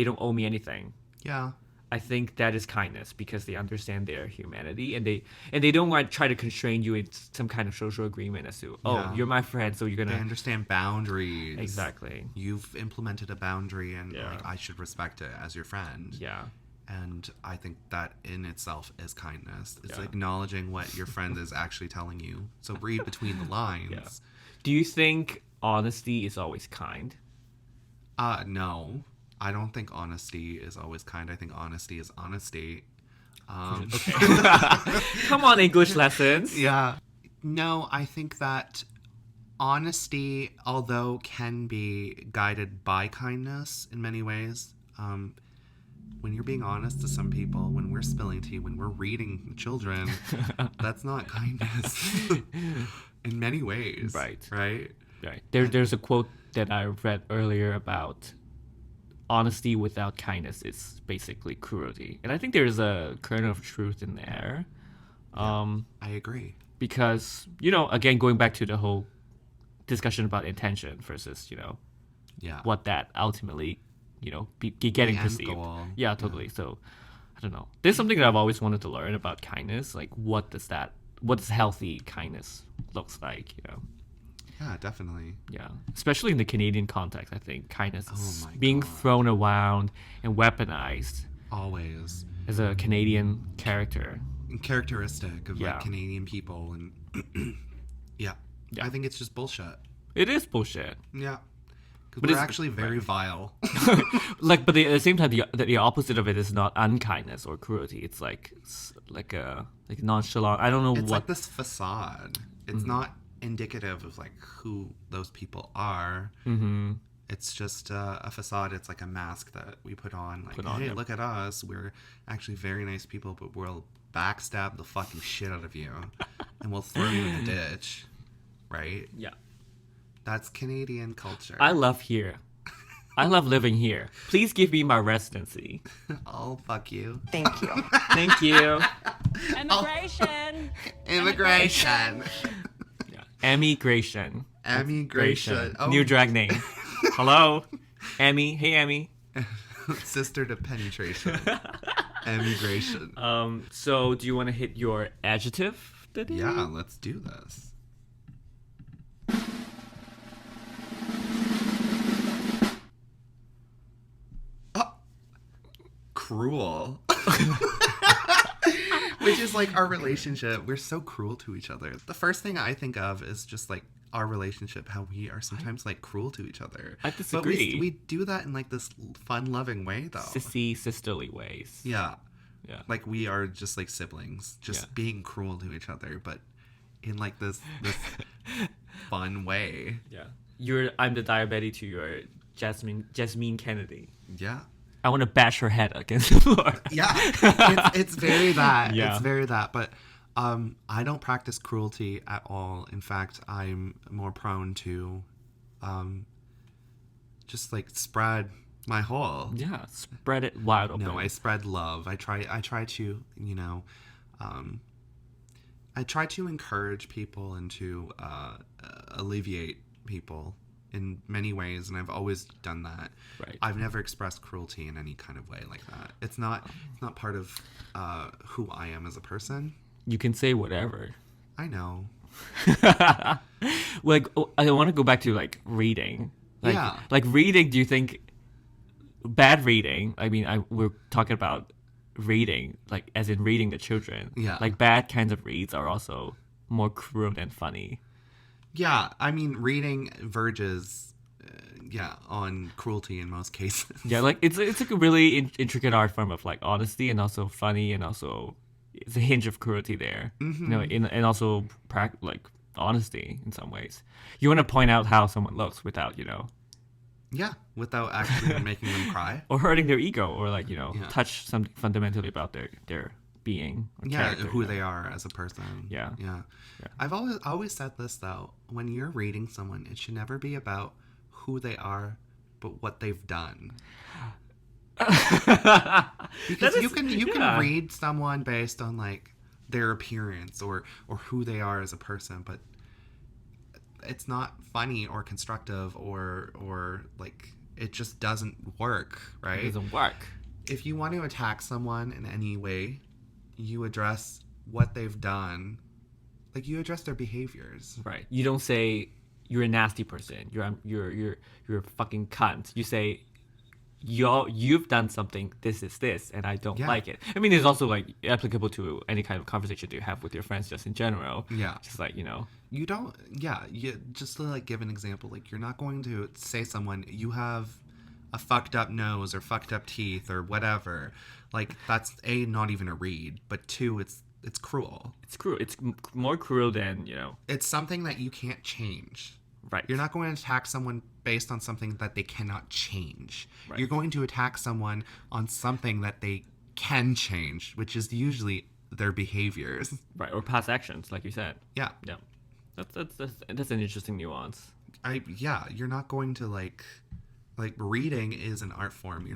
don't owe me anything. Yeah. I think that is kindness because they understand their humanity, and they don't want to try to constrain you in some kind of social agreement as to, Yeah. you're my friend, so you're They gonna understand boundaries. exactly. You've implemented a boundary, and Yeah. like I should respect it as your friend. Yeah. And I think that in itself is kindness. It's Yeah. acknowledging what your friend is actually telling you. So read between the lines. Yeah. Do you think honesty is always kind? No. I don't think honesty is always kind. I think honesty is honesty. Come on, English lessons. Yeah. No, I think that honesty, although can be guided by kindness in many ways, when you're being honest to some people, when we're spilling tea, when we're reading children, that's not kindness in many ways. Right. Right? Right. There's a quote that I read earlier about honesty without kindness is basically cruelty. And I think there's a kernel of truth in there. I agree. Because, again, going back to the whole discussion about intention versus, Yeah. what that ultimately, be getting The end perceived. goal. Yeah, totally. So, I don't know. There's something that I've always wanted to learn about kindness. Like, what does healthy kindness looks like, Yeah, definitely. Yeah. Especially in the Canadian context, I think kindness is my being God. thrown around and weaponized Always. as a Canadian character. Characteristic of Yeah. like Canadian people, and yeah. I think it's just bullshit. It is bullshit. Yeah. Because But we're it's- actually very vile. But at the same time, the opposite of it is not unkindness or cruelty. It's like nonchalant. I don't know It's what. like this facade. It's not indicative of like who those people are. Mm-hmm. It's just a facade. It's like a mask that we put on. Like, hey, yep. look at us. We're actually very nice people, but we'll backstab the fucking shit out of you, and we'll throw you in a ditch. Right? Yeah. That's Canadian culture. I love here. I love living here. Please give me my residency. Oh, fuck you. Thank you. Thank you. Immigration. Immigration. Yeah. Emigration. Emigration. Oh, New drag name. Hello, Emmy. Hey, Emmy. sister to penetration. Emigration. So do you want to hit your adjective today? Yeah, let's do this. Cruel. Which is like our relationship. We're so cruel to each other. The first thing I think of is just like our relationship, how we are sometimes like cruel to each other. I disagree. But we do that in like this fun, loving way though. Sissy, sisterly ways. Yeah. Yeah. Like we are just like siblings, just Yeah. being cruel to each other, but in like this fun way. Yeah. I'm the diabetes to your Jasmine Kennedy. Yeah. I want to bash her head against the floor. Yeah. It's very that. Yeah. It's very that. But I don't practice cruelty at all. In fact, I'm more prone to just like spread my whole. Yeah, spread it wide open. No, I spread love. I try to, I try to encourage people and to alleviate people in many ways, and I've always done that. Right. I've never expressed cruelty in any kind of way like that. It's not part of who I am as a person. You can say whatever. I know. Like, I want to go back to like reading. Like, Yeah. Like reading. Do you think bad reading? I mean, we're talking about reading, like as in reading the children. Yeah. Like bad kinds of reads are also more cruel than funny. Yeah, I mean, reading verges, on cruelty in most cases. Yeah, like it's like a really intricate art form of like honesty and also funny and also it's a hinge of cruelty there. Mm-hmm. You know, and also like honesty in some ways. You want to point out how someone looks without, you know, Yeah, without actually making them cry. or hurting their ego or like, you know, Yeah. touch something fundamentally about their being or character. Who they are as a person. Yeah. I've always said this though. When you're reading someone, it should never be about who they are, but what they've done. Because you can read someone based on like their appearance or who they are as a person, but it's not funny or constructive or like it just doesn't work, right? It doesn't work. If you want to attack someone in any way, you address what they've done. Like you address their behaviors. Right. You don't say you're a nasty person. You're a fucking cunt. You say you've done something. This is this, and I don't like it. I mean, it's also like applicable to any kind of conversation you have with your friends, just in general. Yeah. Just like, you know. You don't. Yeah. You just to like give an example. Like you're not going to say someone you have a fucked up nose or fucked up teeth or whatever. Like that's not even a read, but two, it's cruel. It's cruel. It's more cruel than, you know. It's something that you can't change. Right. You're not going to attack someone based on something that they cannot change. Right. You're going to attack someone on something that they can change, which is usually their behaviors. Right. Or past actions, like you said. Yeah. Yeah. That's an interesting nuance. You're not going to like reading is an art form.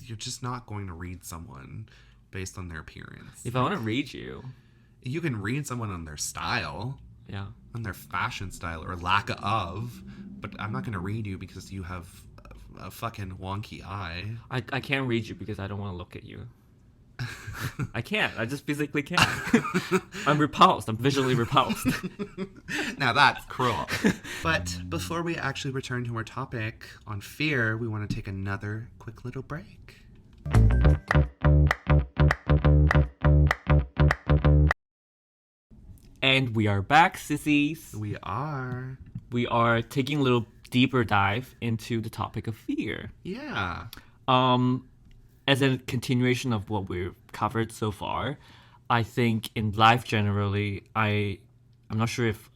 You're just not going to read someone based on their appearance. If I want to read you, you can read someone on their style. Yeah. On their fashion style or lack of, but I'm not going to read you because you have a fucking wonky eye. I can't read you because I don't want to look at you. I can't. I just physically can't. I'm repulsed. I'm visually repulsed. Now that's cruel. But before we actually return to our topic on fear, we want to take another quick little break. And we are back, sissies. We are. We are taking a little deeper dive into the topic of fear. Yeah. As a continuation of what we've covered so far, I think in life generally, I'm not sure if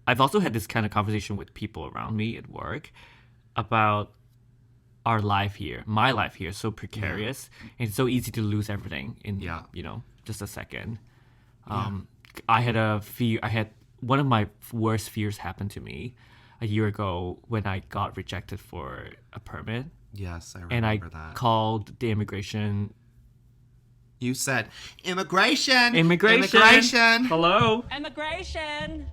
I've also had this kind of conversation with people around me at work about our life here, my life here, so precarious and it's so easy to lose everything in just a second. I had one of my worst fears happen to me a year ago when I got rejected for a permit. Yes, I And remember I that. called the immigration. You said, Immigration! Immigration! Hello? Immigration!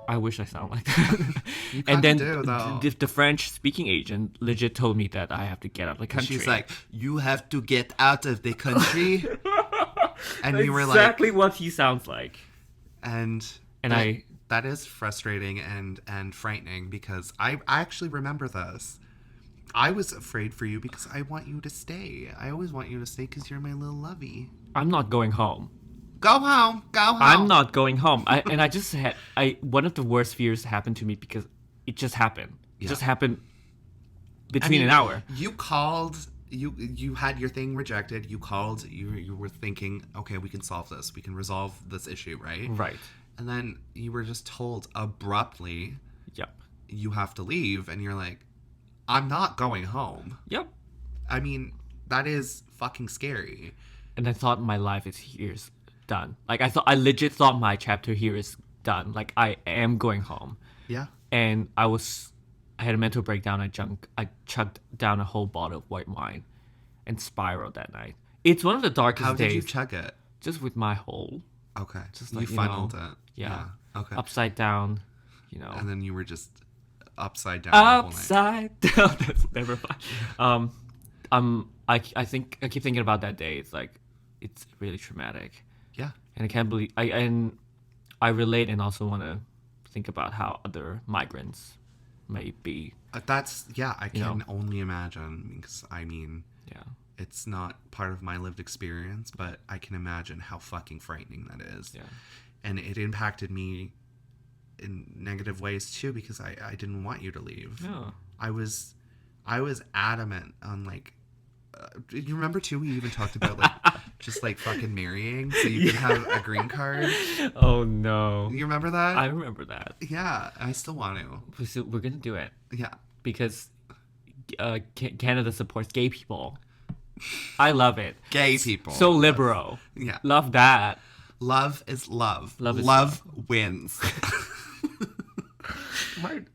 I wish I sound like that. You And then do, though. the French speaking agent legit told me that I have to get out of the country. She's like, you have to get out of the country. And you were like, exactly what he sounds like. And that is frustrating and frightening because I actually remember this. I was afraid for you because I want you to stay. I always want you to stay because you're my little lovey. I'm not going home. Go home. I'm not going home. One of the worst fears happened to me because it just happened. It just happened between an hour. You called. You had your thing rejected. You called. You were thinking, okay, we can solve this. We can resolve this issue, right? Right. And then you were just told abruptly, Yep. you have to leave, and you're like, I'm not going home. Yep. I mean, that is fucking scary. And I thought my life is done. Like I legit thought my chapter here is done. Like I am going home. Yeah. And I had a mental breakdown. I chugged down a whole bottle of white wine and spiraled that night. It's one of the darkest days. How did you chug it? Just with my whole Okay. Just You like, funneled it. Yeah. Okay. Upside down, And then you were just upside down the whole night. upside down. That's never fun. I think I keep thinking about that day. It's like, it's really traumatic, Yeah. and I can't believe I relate, and also want to think about how other migrants may be. I can only imagine, because I mean, Yeah. it's not part of my lived experience, but I can imagine how fucking frightening that is. Yeah. And it impacted me in negative ways too, because I didn't want you to leave. Yeah. I was adamant on like, you remember too, we even talked about like just like fucking marrying so you could have a green card. Oh no. You remember that? I remember that. Yeah, I still want to. So we're gonna do it Yeah. because Canada supports gay people. I love it. Gay people. So liberal. Yeah. Love that. Love is love. Love is love wins.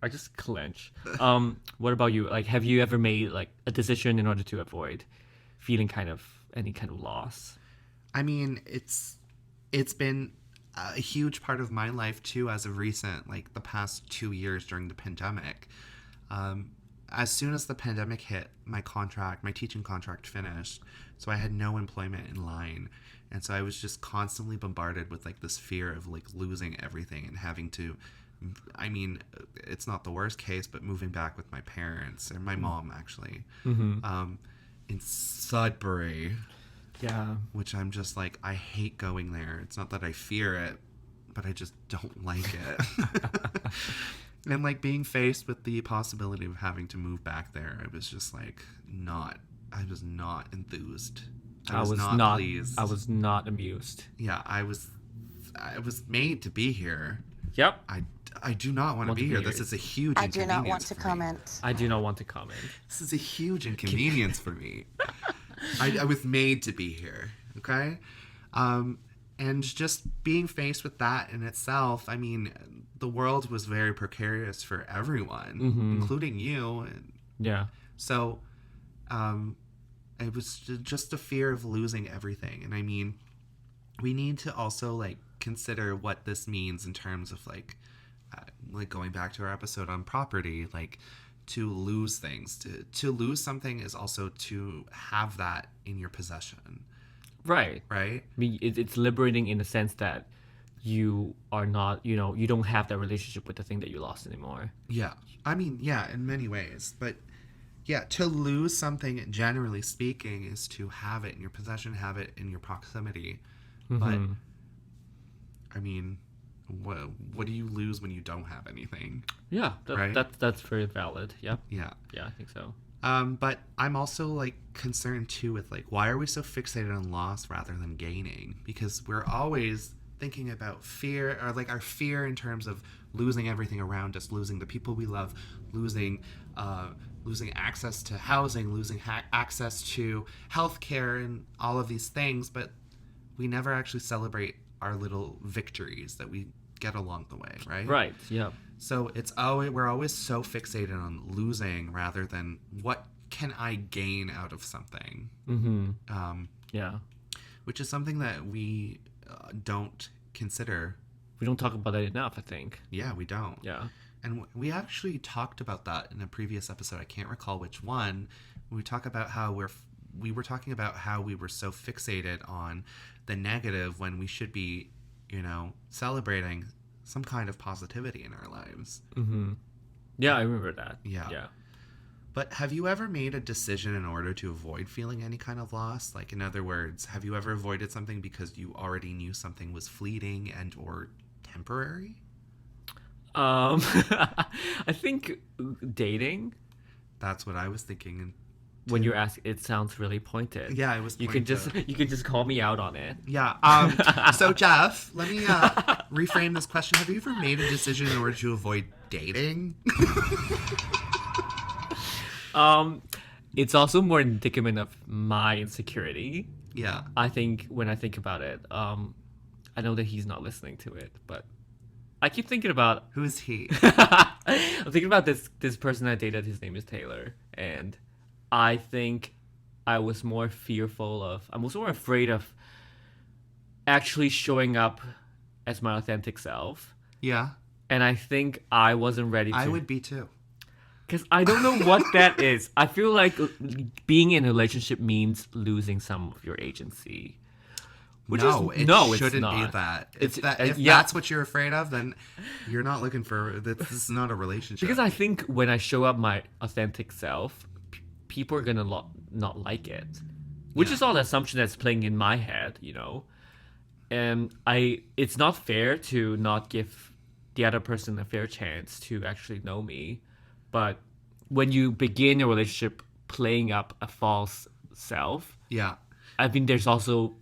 I just clench. What about you? Like, have you ever made like a decision in order to avoid feeling any kind of loss? I mean, it's been a huge part of my life too, as of recent, like the past 2 years during the pandemic. As soon as the pandemic hit, my teaching contract finished, so I had no employment in line, and so I was just constantly bombarded with like this fear of like losing everything and having to, I mean, it's not the worst case, but moving back with my parents and my mom actually, in Sudbury. Yeah. Which I'm just like, I hate going there. It's not that I fear it, but I just don't like it. And like being faced with the possibility of having to move back there, I was just like I was not enthused. I was not pleased. I was not amused. Yeah, I was made to be here. Yep. I do not want to be here. This is a huge I do not want inconvenience to for me. comment. I do not want to comment. This is a huge inconvenience for me. I was made to be here, okay? And just being faced with that in itself, I mean, the world was very precarious for everyone, including you. Yeah. So it was just a fear of losing everything. And I mean, we need to also like consider what this means in terms of like going back to our episode on property, like to lose things. To lose something is also to have that in your possession. Right. Right? I mean, it's liberating in the sense that you are not, you don't have that relationship with the thing that you lost anymore. Yeah. I mean, yeah, in many ways. But yeah, to lose something, generally speaking, is to have it in your possession, have it in your proximity. But, I mean, what do you lose when you don't have anything? Yeah, right? That's very valid. Yep. Yeah. Yeah, I think so. But I'm also like concerned too with like, why are we so fixated on loss rather than gaining? Because we're always thinking about fear, or like our fear in terms of losing everything around us, losing the people we love, losing access to housing, losing access to healthcare, and all of these things. But we never actually celebrate our little victories that we get along the way, right? Right. Yeah. So we're always so fixated on losing rather than what can I gain out of something. Yeah. Which is something that we don't consider. We don't talk about that enough, I think. Yeah, we don't. Yeah. And we actually talked about that in a previous episode. I can't recall which one. We talk about how we were talking about how we were so fixated on the negative when we should be, celebrating some kind of positivity in our lives. Yeah, I remember that. Yeah. But have you ever made a decision in order to avoid feeling any kind of loss? Like, in other words, have you ever avoided something because you already knew something was fleeting and or temporary? I think dating. That's what I was thinking. When you ask, it sounds really pointed. Yeah, it was You pointed. could just call me out on it. Yeah. So Jeff, let me reframe this question. Have you ever made a decision in order to avoid dating? It's also more indicative of my insecurity. Yeah. I think when I think about it, I know that he's not listening to it, but I keep thinking about Who is he? I'm thinking about this person I dated. His name is Taylor, and I think I was more afraid of actually showing up as my authentic self. Yeah. And I think I wasn't ready to. I would be too. Because I don't know what that is. I feel like being in a relationship means losing some of your agency. It it's shouldn't not. be that. If Yeah. that's what you're afraid of, then you're not looking for. This is not a relationship. Because I think when I show up my authentic self, people are gonna not like it, which is all the assumption that's playing in my head, you know. And it's not fair to not give the other person a fair chance to actually know me. But when you begin a relationship playing up a false self, yeah. I think there's also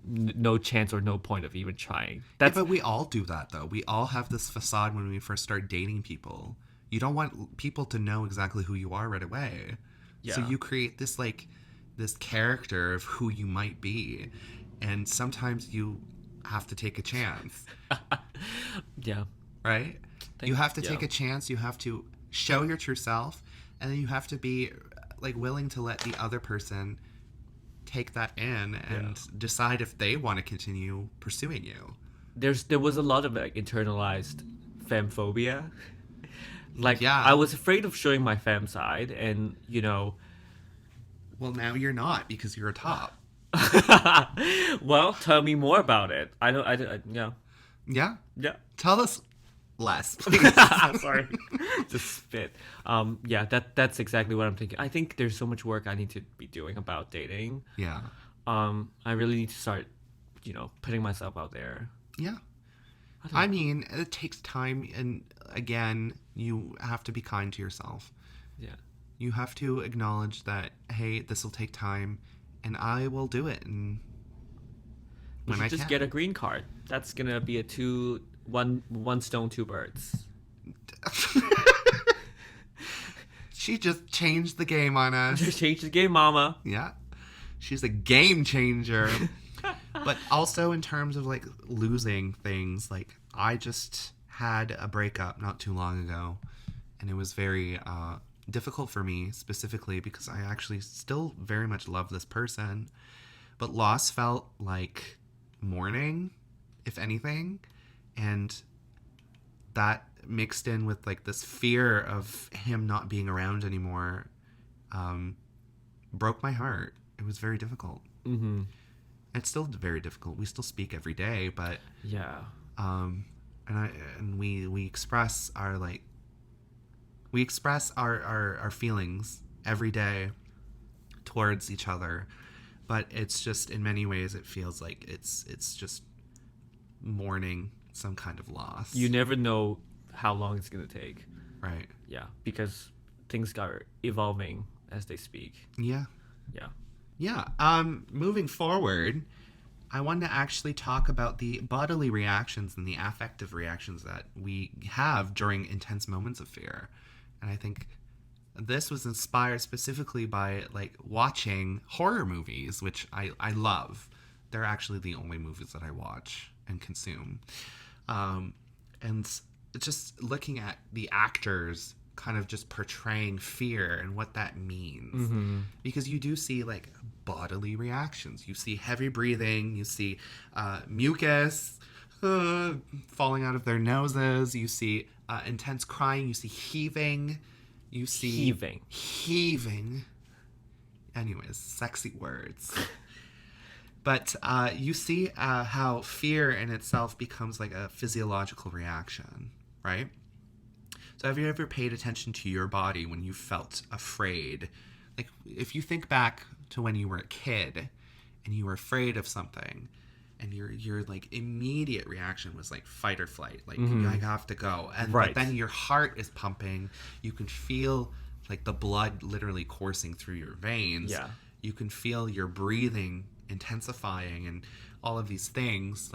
no chance or no point of even trying. But we all do that, though. We all have this facade when we first start dating people. You don't want people to know exactly who you are right away. Yeah. So you create this character of who you might be. And sometimes you have to take a chance. Yeah. Right? You have to take a chance. You have to show your true self. And then you have to be willing to let the other person take that in and decide if they want to continue pursuing you. There was a lot of internalized femphobia. Yeah. I was afraid of showing my femme side, and Well, now you're not because you're a top. Well, tell me more about it. Yeah. Yeah. Yeah. Tell us less, please. Sorry. Just spit. Yeah, that's exactly what I'm thinking. I think there's so much work I need to be doing about dating. Yeah. I really need to start, putting myself out there. Yeah. I mean, it takes time, and again, you have to be kind to yourself. Yeah. You have to acknowledge that, hey, this will take time, and I will do it. And when I just get a green card. That's gonna be one stone, two birds. She just changed the game on us. Just changed the game, mama. Yeah. She's a game changer. But also in terms of losing things, I just had a breakup not too long ago, and it was very difficult for me specifically because I actually still very much love this person, but loss felt like mourning, if anything, and that mixed in with this fear of him not being around anymore broke my heart. It was very difficult. Mm-hmm. It's still very difficult. We still speak every day, but yeah. And we express our our feelings every day towards each other, but it's just in many ways it feels like it's just mourning some kind of loss. You never know how long it's gonna take. Right. Yeah, because things are evolving as they speak. Yeah. Yeah. Yeah. Moving forward, I wanted to actually talk about the bodily reactions and the affective reactions that we have during intense moments of fear. And I think this was inspired specifically by watching horror movies, which I love. They're actually the only movies that I watch and consume. And just looking at the actors kind of just portraying fear and what that means. Mm-hmm. Because you do see bodily reactions. You see heavy breathing. You see mucus falling out of their noses. You see intense crying. You see heaving. You see heaving. Anyways, sexy words. But you see how fear in itself becomes a physiological reaction, right? So have you ever paid attention to your body when you felt afraid? If you think back to when you were a kid and you were afraid of something, and your immediate reaction was fight or flight, I have to go, and right. But then your heart is pumping. You can feel the blood literally coursing through your veins. Yeah. You can feel your breathing intensifying and all of these things.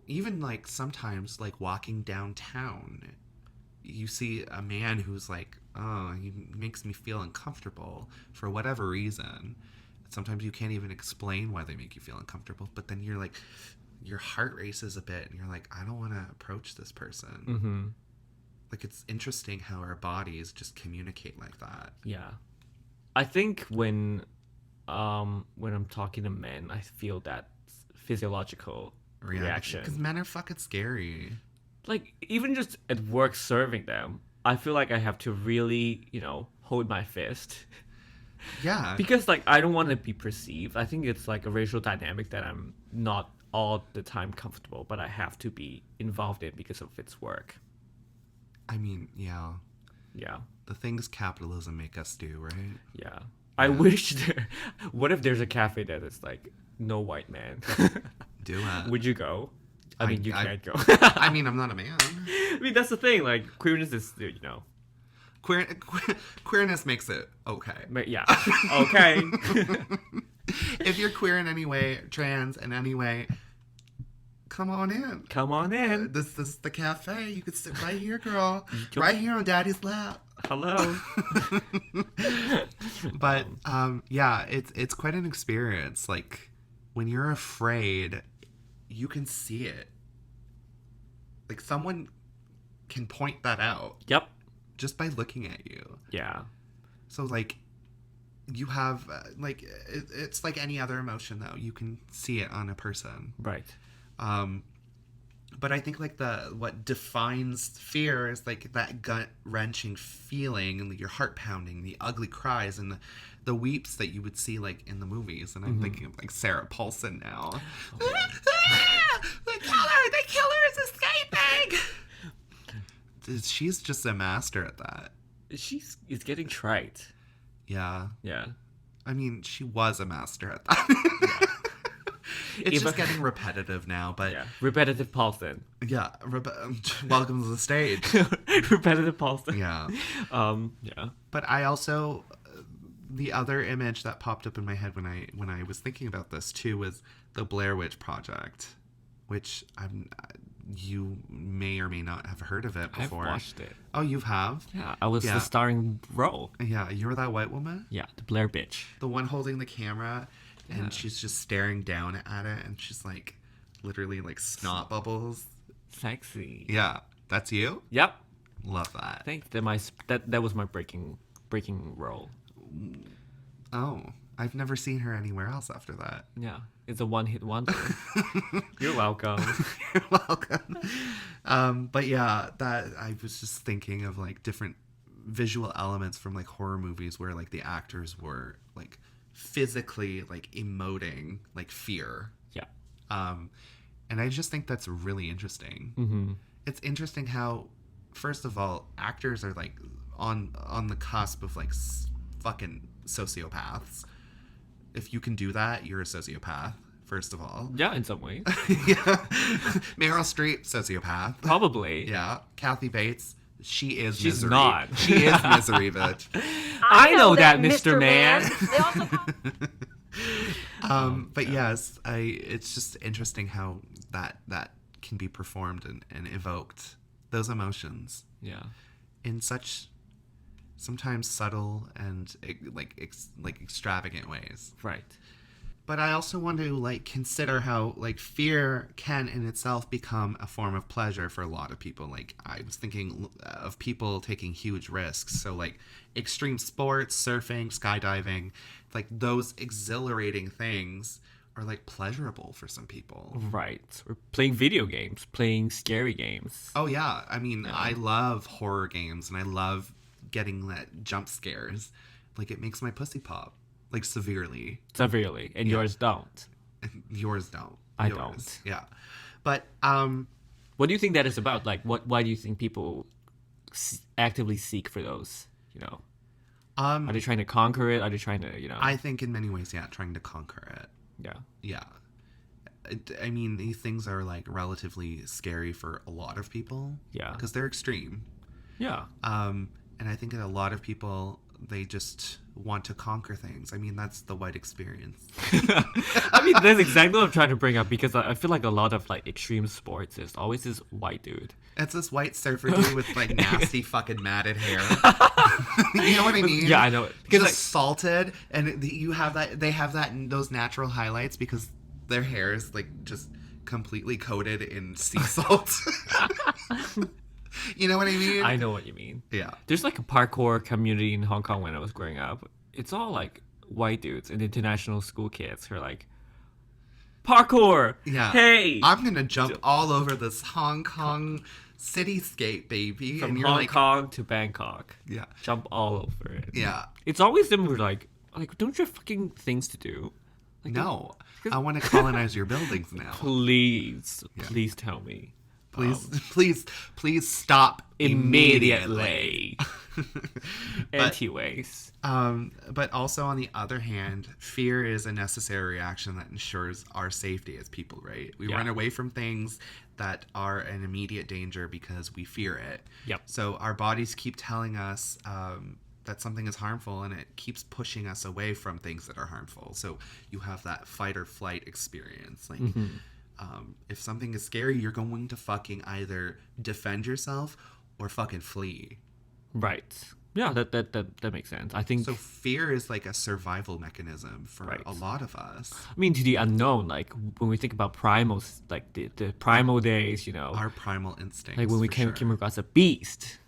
Even sometimes walking downtown, you see a man who's he makes me feel uncomfortable for whatever reason. Sometimes you can't even explain why they make you feel uncomfortable, but then you're your heart races a bit and you're I don't want to approach this person. Mm-hmm. It's interesting how our bodies just communicate like that. Yeah. I think when I'm talking to men, I feel that physiological reaction. Because men are fucking scary. Like, even just at work serving them, I feel like I have to really, hold my fist. Yeah. Because, like, I don't want to be perceived. I think it's like a racial dynamic that I'm not all the time comfortable, but I have to be involved in because of its work. I mean, yeah. Yeah. The things capitalism make us do, right? Yeah. I wish what if there's a cafe that is like, no white man? Do it. Would you go? I mean, you can't go. I mean, I'm not a man. I mean, that's the thing. Like, queerness is, Queerness makes it okay. But yeah. Okay. If you're queer in any way, trans in any way, come on in. Come on in. This is the cafe. You could sit right here, girl. Right here on Daddy's lap. Hello. But yeah, it's quite an experience. Like, when you're afraid, you can see it. Like, someone can point that out. Yep. Just by looking at you. Yeah. So, like, you have, it's like any other emotion, though. You can see it on a person. Right. But I think, like, what defines fear is, like, that gut-wrenching feeling and your heart pounding, the ugly cries, and the weeps that you would see, like, in the movies. And I'm thinking of, like, Sarah Paulson now. Oh, yeah. The killer is escaping! She's just a master at that. She's getting trite. Yeah. Yeah. I mean, she was a master at that. It's just getting repetitive now, but... Yeah. Repetitive Paulson. Yeah. Welcome to the stage. Repetitive Paulson. Yeah. Yeah. But I also... The other image that popped up in my head when I was thinking about this, too, was the Blair Witch Project, which you may or may not have heard of it before. I've watched it. Oh, you have? Yeah, I was the starring role. Yeah, you were that white woman? Yeah, the Blair bitch. The one holding the camera, and she's just staring down at it, and she's like, literally like snot bubbles. Sexy. Yeah, that's you? Yep. Love that. Thanks. That was my breaking role. Oh, I've never seen her anywhere else after that. Yeah, it's a one-hit wonder. You're welcome. You're welcome. But yeah, that I was just thinking of like different visual elements from like horror movies where like the actors were like physically like emoting like fear. Yeah. And I just think that's really interesting. Mm-hmm. It's interesting how, first of all, actors are like on the cusp of like fucking sociopaths. If you can do that, you're a sociopath, first of all. Yeah, in some ways. Yeah. Meryl Streep, sociopath. Probably. Yeah. Kathy Bates, she's She's misery. not. She is misery, bitch. I know that, Mr. Man. They also But yes, it's just interesting how that can be performed and evoked, those emotions. Yeah. In such sometimes subtle and extravagant ways. Right. But I also want to like consider how like fear can in itself become a form of pleasure for a lot of people. Like I was thinking of people taking huge risks. So like extreme sports, surfing, skydiving, like those exhilarating things are like pleasurable for some people. Right. Or playing video games, playing scary games. Oh yeah. I mean, I love horror games and I love getting that jump scares. Like it makes my pussy pop. Like severely. Severely. And yours don't. Yours don't. I don't. Yeah. But what do you think that is about? Like why do you think people actively seek for those, Are they trying to conquer it? Are they trying to, I think in many ways, yeah, trying to conquer it. Yeah. Yeah. I mean, these things are like relatively scary for a lot of people. Yeah. Because they're extreme. Yeah. And I think that a lot of people, they just want to conquer things. I mean, that's the white experience. I mean, that's exactly what I'm trying to bring up because I feel like a lot of like extreme sports is always this white dude. It's this white surfer dude with like nasty fucking matted hair. You know what I mean? Yeah, I know it. Because like salted, and you have that. They have that in those natural highlights because their hair is like just completely coated in sea salt. You know what I mean? I know what you mean. Yeah. There's like a parkour community in Hong Kong when I was growing up. It's all like white dudes and international school kids who are like Parkour. Yeah. Hey. I'm gonna jump all over this Hong Kong cityscape, baby. From and you're Hong like, Kong to Bangkok. Yeah. Jump all over it. Yeah. It's always them who are like, don't you have fucking things to do? Like, No. I want to colonize your buildings now. Please tell me. Please stop immediately. Anyways. But also on the other hand, fear is a necessary reaction that ensures our safety as people, right? We run away from things that are an immediate danger because we fear it. Yep. So our bodies keep telling us that something is harmful, and it keeps pushing us away from things that are harmful. So you have that fight or flight experience. Like, if something is scary, you're going to fucking either defend yourself or fucking flee. Right. Yeah, that makes sense. I think so. Fear is like a survival mechanism for a lot of us. I mean, to the unknown, like when we think about primals, like the primal days, our primal instincts. Like when we came across a beast,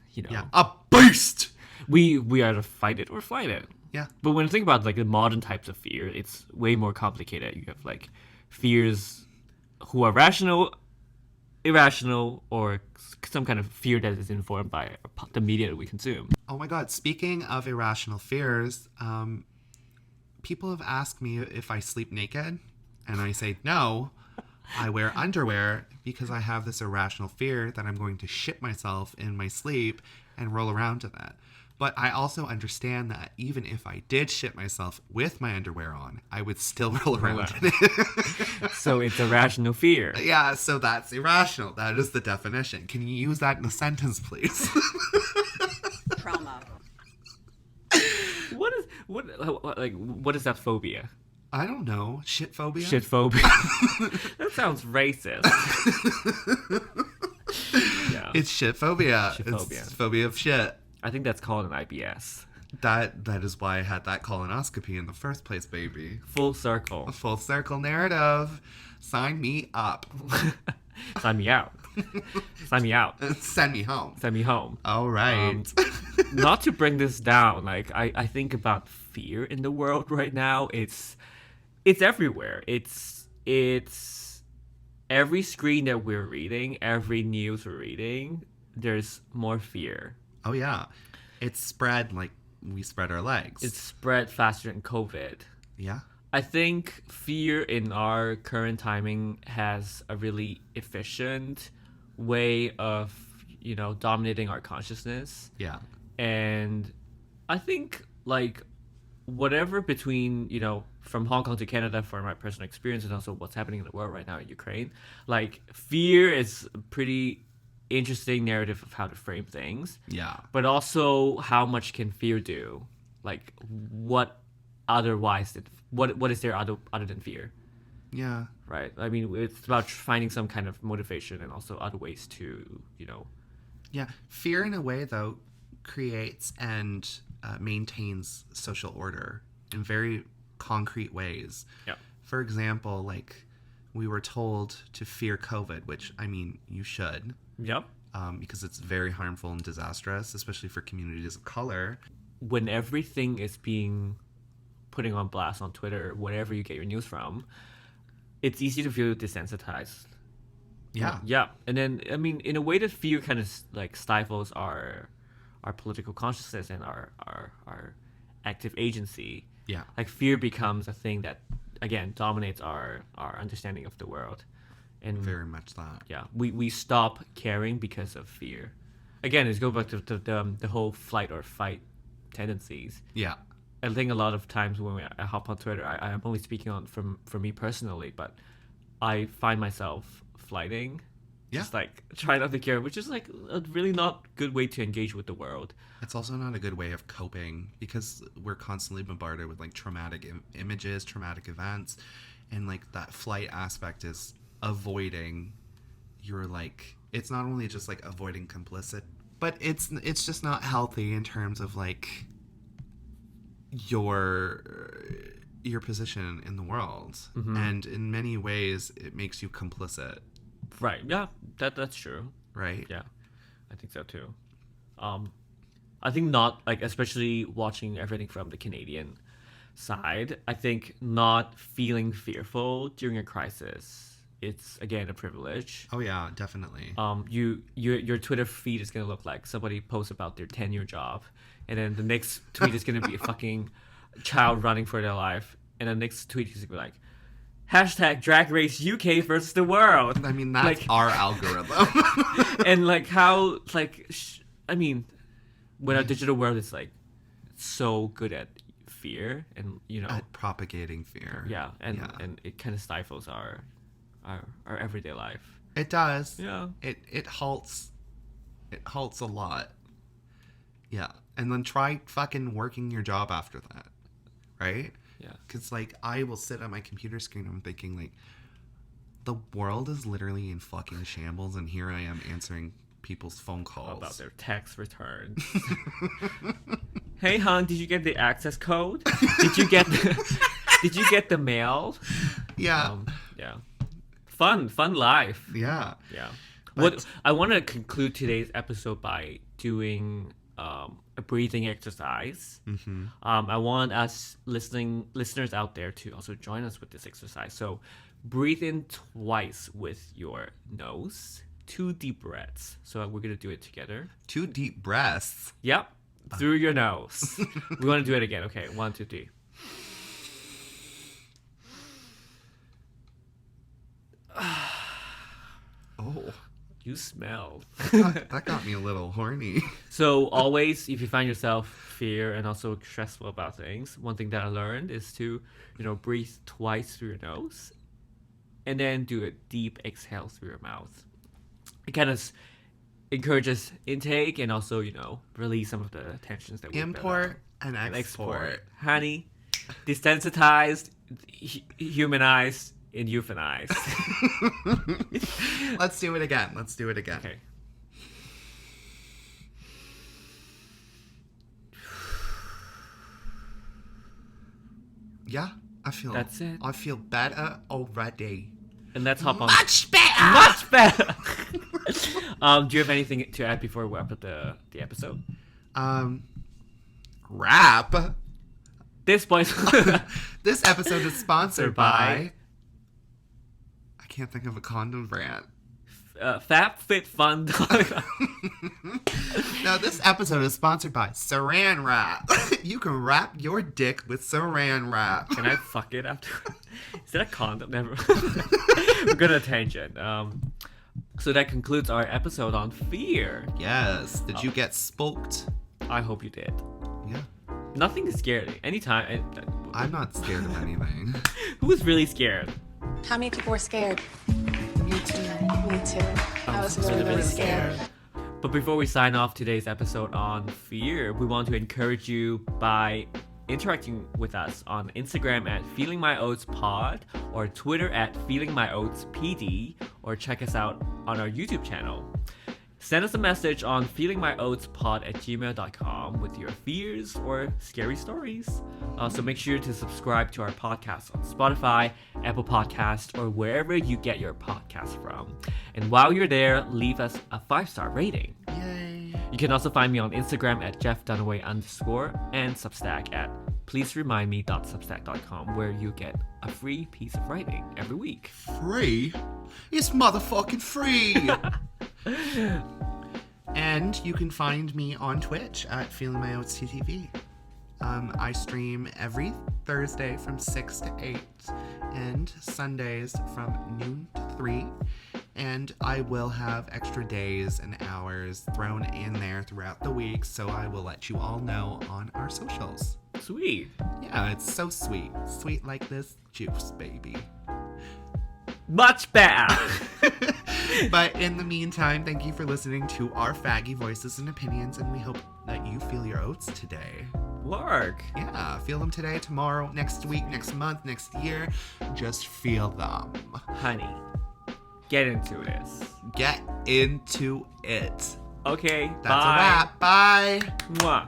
a beast. We either fight it or flight it. Yeah. But when you think about like the modern types of fear, it's way more complicated. You have like fears who are rational, irrational, or some kind of fear that is informed by the media that we consume. Oh my god, speaking of irrational fears, people have asked me if I sleep naked, and I say no. I wear underwear because I have this irrational fear that I'm going to shit myself in my sleep and roll around in it. But I also understand that even if I did shit myself with my underwear on, I would still roll around in it. So it's a rational fear. Yeah, so that's irrational. That is the definition. Can you use that in a sentence, please? Trauma. What is that phobia? I don't know. Shit phobia? Shit phobia. That sounds racist. Yeah. It's shit phobia. Shit phobia. It's phobia of shit. I think that's called an IBS. That is why I had that colonoscopy in the first place, baby. Full circle. A full circle narrative. Sign me up. Sign me out. Sign me out. Send me home. Send me home. All right. Not to bring this down, like I think about fear in the world right now. It's everywhere. It's every screen that we're reading, every news we're reading, there's more fear. Oh yeah. It's spread like we spread our legs. It's spread faster than COVID. Yeah. I think fear in our current timing has a really efficient way of, dominating our consciousness. Yeah. And I think, like, whatever between, from Hong Kong to Canada for my personal experience and also what's happening in the world right now in Ukraine, like, fear is a pretty interesting narrative of how to frame things. Yeah. But also, how much can fear do? Like, what is there other than fear? Yeah. Right. I mean, it's about finding some kind of motivation and also other ways to, Yeah. Fear, in a way, though, creates and maintains social order in very concrete ways. Yeah. For example, like, we were told to fear COVID, which, I mean, you should. Yep. Because it's very harmful and disastrous, especially for communities of color. When everything is being putting on blast on Twitter, wherever you get your news from, it's easy to feel desensitized. Yeah. Yeah. And then, I mean, in a way that fear kind of like stifles our political consciousness and our active agency. Yeah. Like fear becomes a thing that, again, dominates our understanding of the world. And very much that. Yeah. We stop caring because of fear. Again, it's go back to the whole flight or fight tendencies. Yeah. I think a lot of times when I hop on Twitter, I'm only speaking on for me personally, but I find myself flighting. Yeah. Just like trying not to care, which is like a really not good way to engage with the world. It's also not a good way of coping because we're constantly bombarded with like traumatic images, traumatic events, and like that flight aspect is avoiding your like, it's not only just like avoiding complicit, but it's just not healthy in terms of like your position in the world. Mm-hmm. And in many ways it makes you complicit. Right. Yeah, that's true. Right. Yeah, I think so too. I think not like, especially watching everything from the Canadian side, I think not feeling fearful during a crisis, it's again a privilege. Oh yeah, definitely. Your Twitter feed is gonna look like somebody posts about their 10-year job, and then the next tweet is gonna be a fucking child running for their life, and the next tweet is gonna be like, hashtag Drag Race UK versus the world. I mean, that's like, our algorithm. and like how I mean, when our digital world is like so good at fear and At propagating fear. Yeah, and it kind of stifles our everyday life. It does. Yeah. It halts a lot. Yeah. And then try fucking working your job after that. Right? Yeah. Because, like, I will sit at my computer screen and I'm thinking, like, the world is literally in fucking shambles, and here I am answering people's phone calls. About their tax returns. Hey, hon, did you get the access code? Did you get the mail? Yeah. Yeah. Fun life. Yeah. Yeah. But- What I want to conclude today's episode by doing a breathing exercise. Mm-hmm. I want us listeners out there to also join us with this exercise. So breathe in twice with your nose, 2 deep breaths. So we're gonna do it together. 2 deep breaths. Yep, through your nose. We want to do it again. Okay, 1, 2, 3. Oh, You smell. that got me a little horny. So always, if you find yourself fear and also stressful about things, one thing that I learned is to, breathe twice through your nose, and then do a deep exhale through your mouth. It kind of encourages intake and also, release some of the tensions that we Import and export. Honey, desensitized, humanized, and euthanized. Let's do it again. Okay. Yeah, That's it. I feel better already. And let's hop on. Much better. Much better. Do you have anything to add before we wrap up the episode? Rap. This point. This episode is sponsored by. I can't think of a condom brand. FabFitFun. No, this episode is sponsored by Saran Wrap. You can wrap your dick with Saran Wrap. Can I fuck it after? Is that a condom? Never. We're going to tangent. So that concludes our episode on fear. Yes. Did you get spooked? I hope you did. Yeah. Nothing is scary. Anytime. I'm not scared of anything. Who was really scared? How many people were scared? Me too. Me too. I was really scared. But before we sign off today's episode on fear, we want to encourage you by interacting with us on Instagram at Feeling My Oats Pod, or Twitter at Feeling My Oats PD, or check us out on our YouTube channel. Send us a message on feelingmyoatspod@gmail.com with your fears or scary stories. So make sure to subscribe to our podcast on Spotify, Apple Podcast, or wherever you get your podcast from. And while you're there, leave us a 5-star rating. Yay. You can also find me on Instagram at JeffDunaway_ and Substack at pleaseremindme.substack.com, where you get a free piece of writing every week. Free? It's motherfucking free. And you can find me on Twitch at Feeling My Oats TTV. I stream every Thursday from 6 to 8 and Sundays from noon to 3. And I will have extra days and hours thrown in there throughout the week, so I will let you all know on our socials. Sweet. Yeah, it's so sweet. Sweet like this juice, baby. Much better. But in the meantime, thank you for listening to our faggy voices and opinions, and we hope that you feel your oats today. Work. Yeah, feel them today, tomorrow, next week, next month, next year. Just feel them. Honey, get into this. Get into it. Okay, That's bye. a wrap. Bye. Mwah.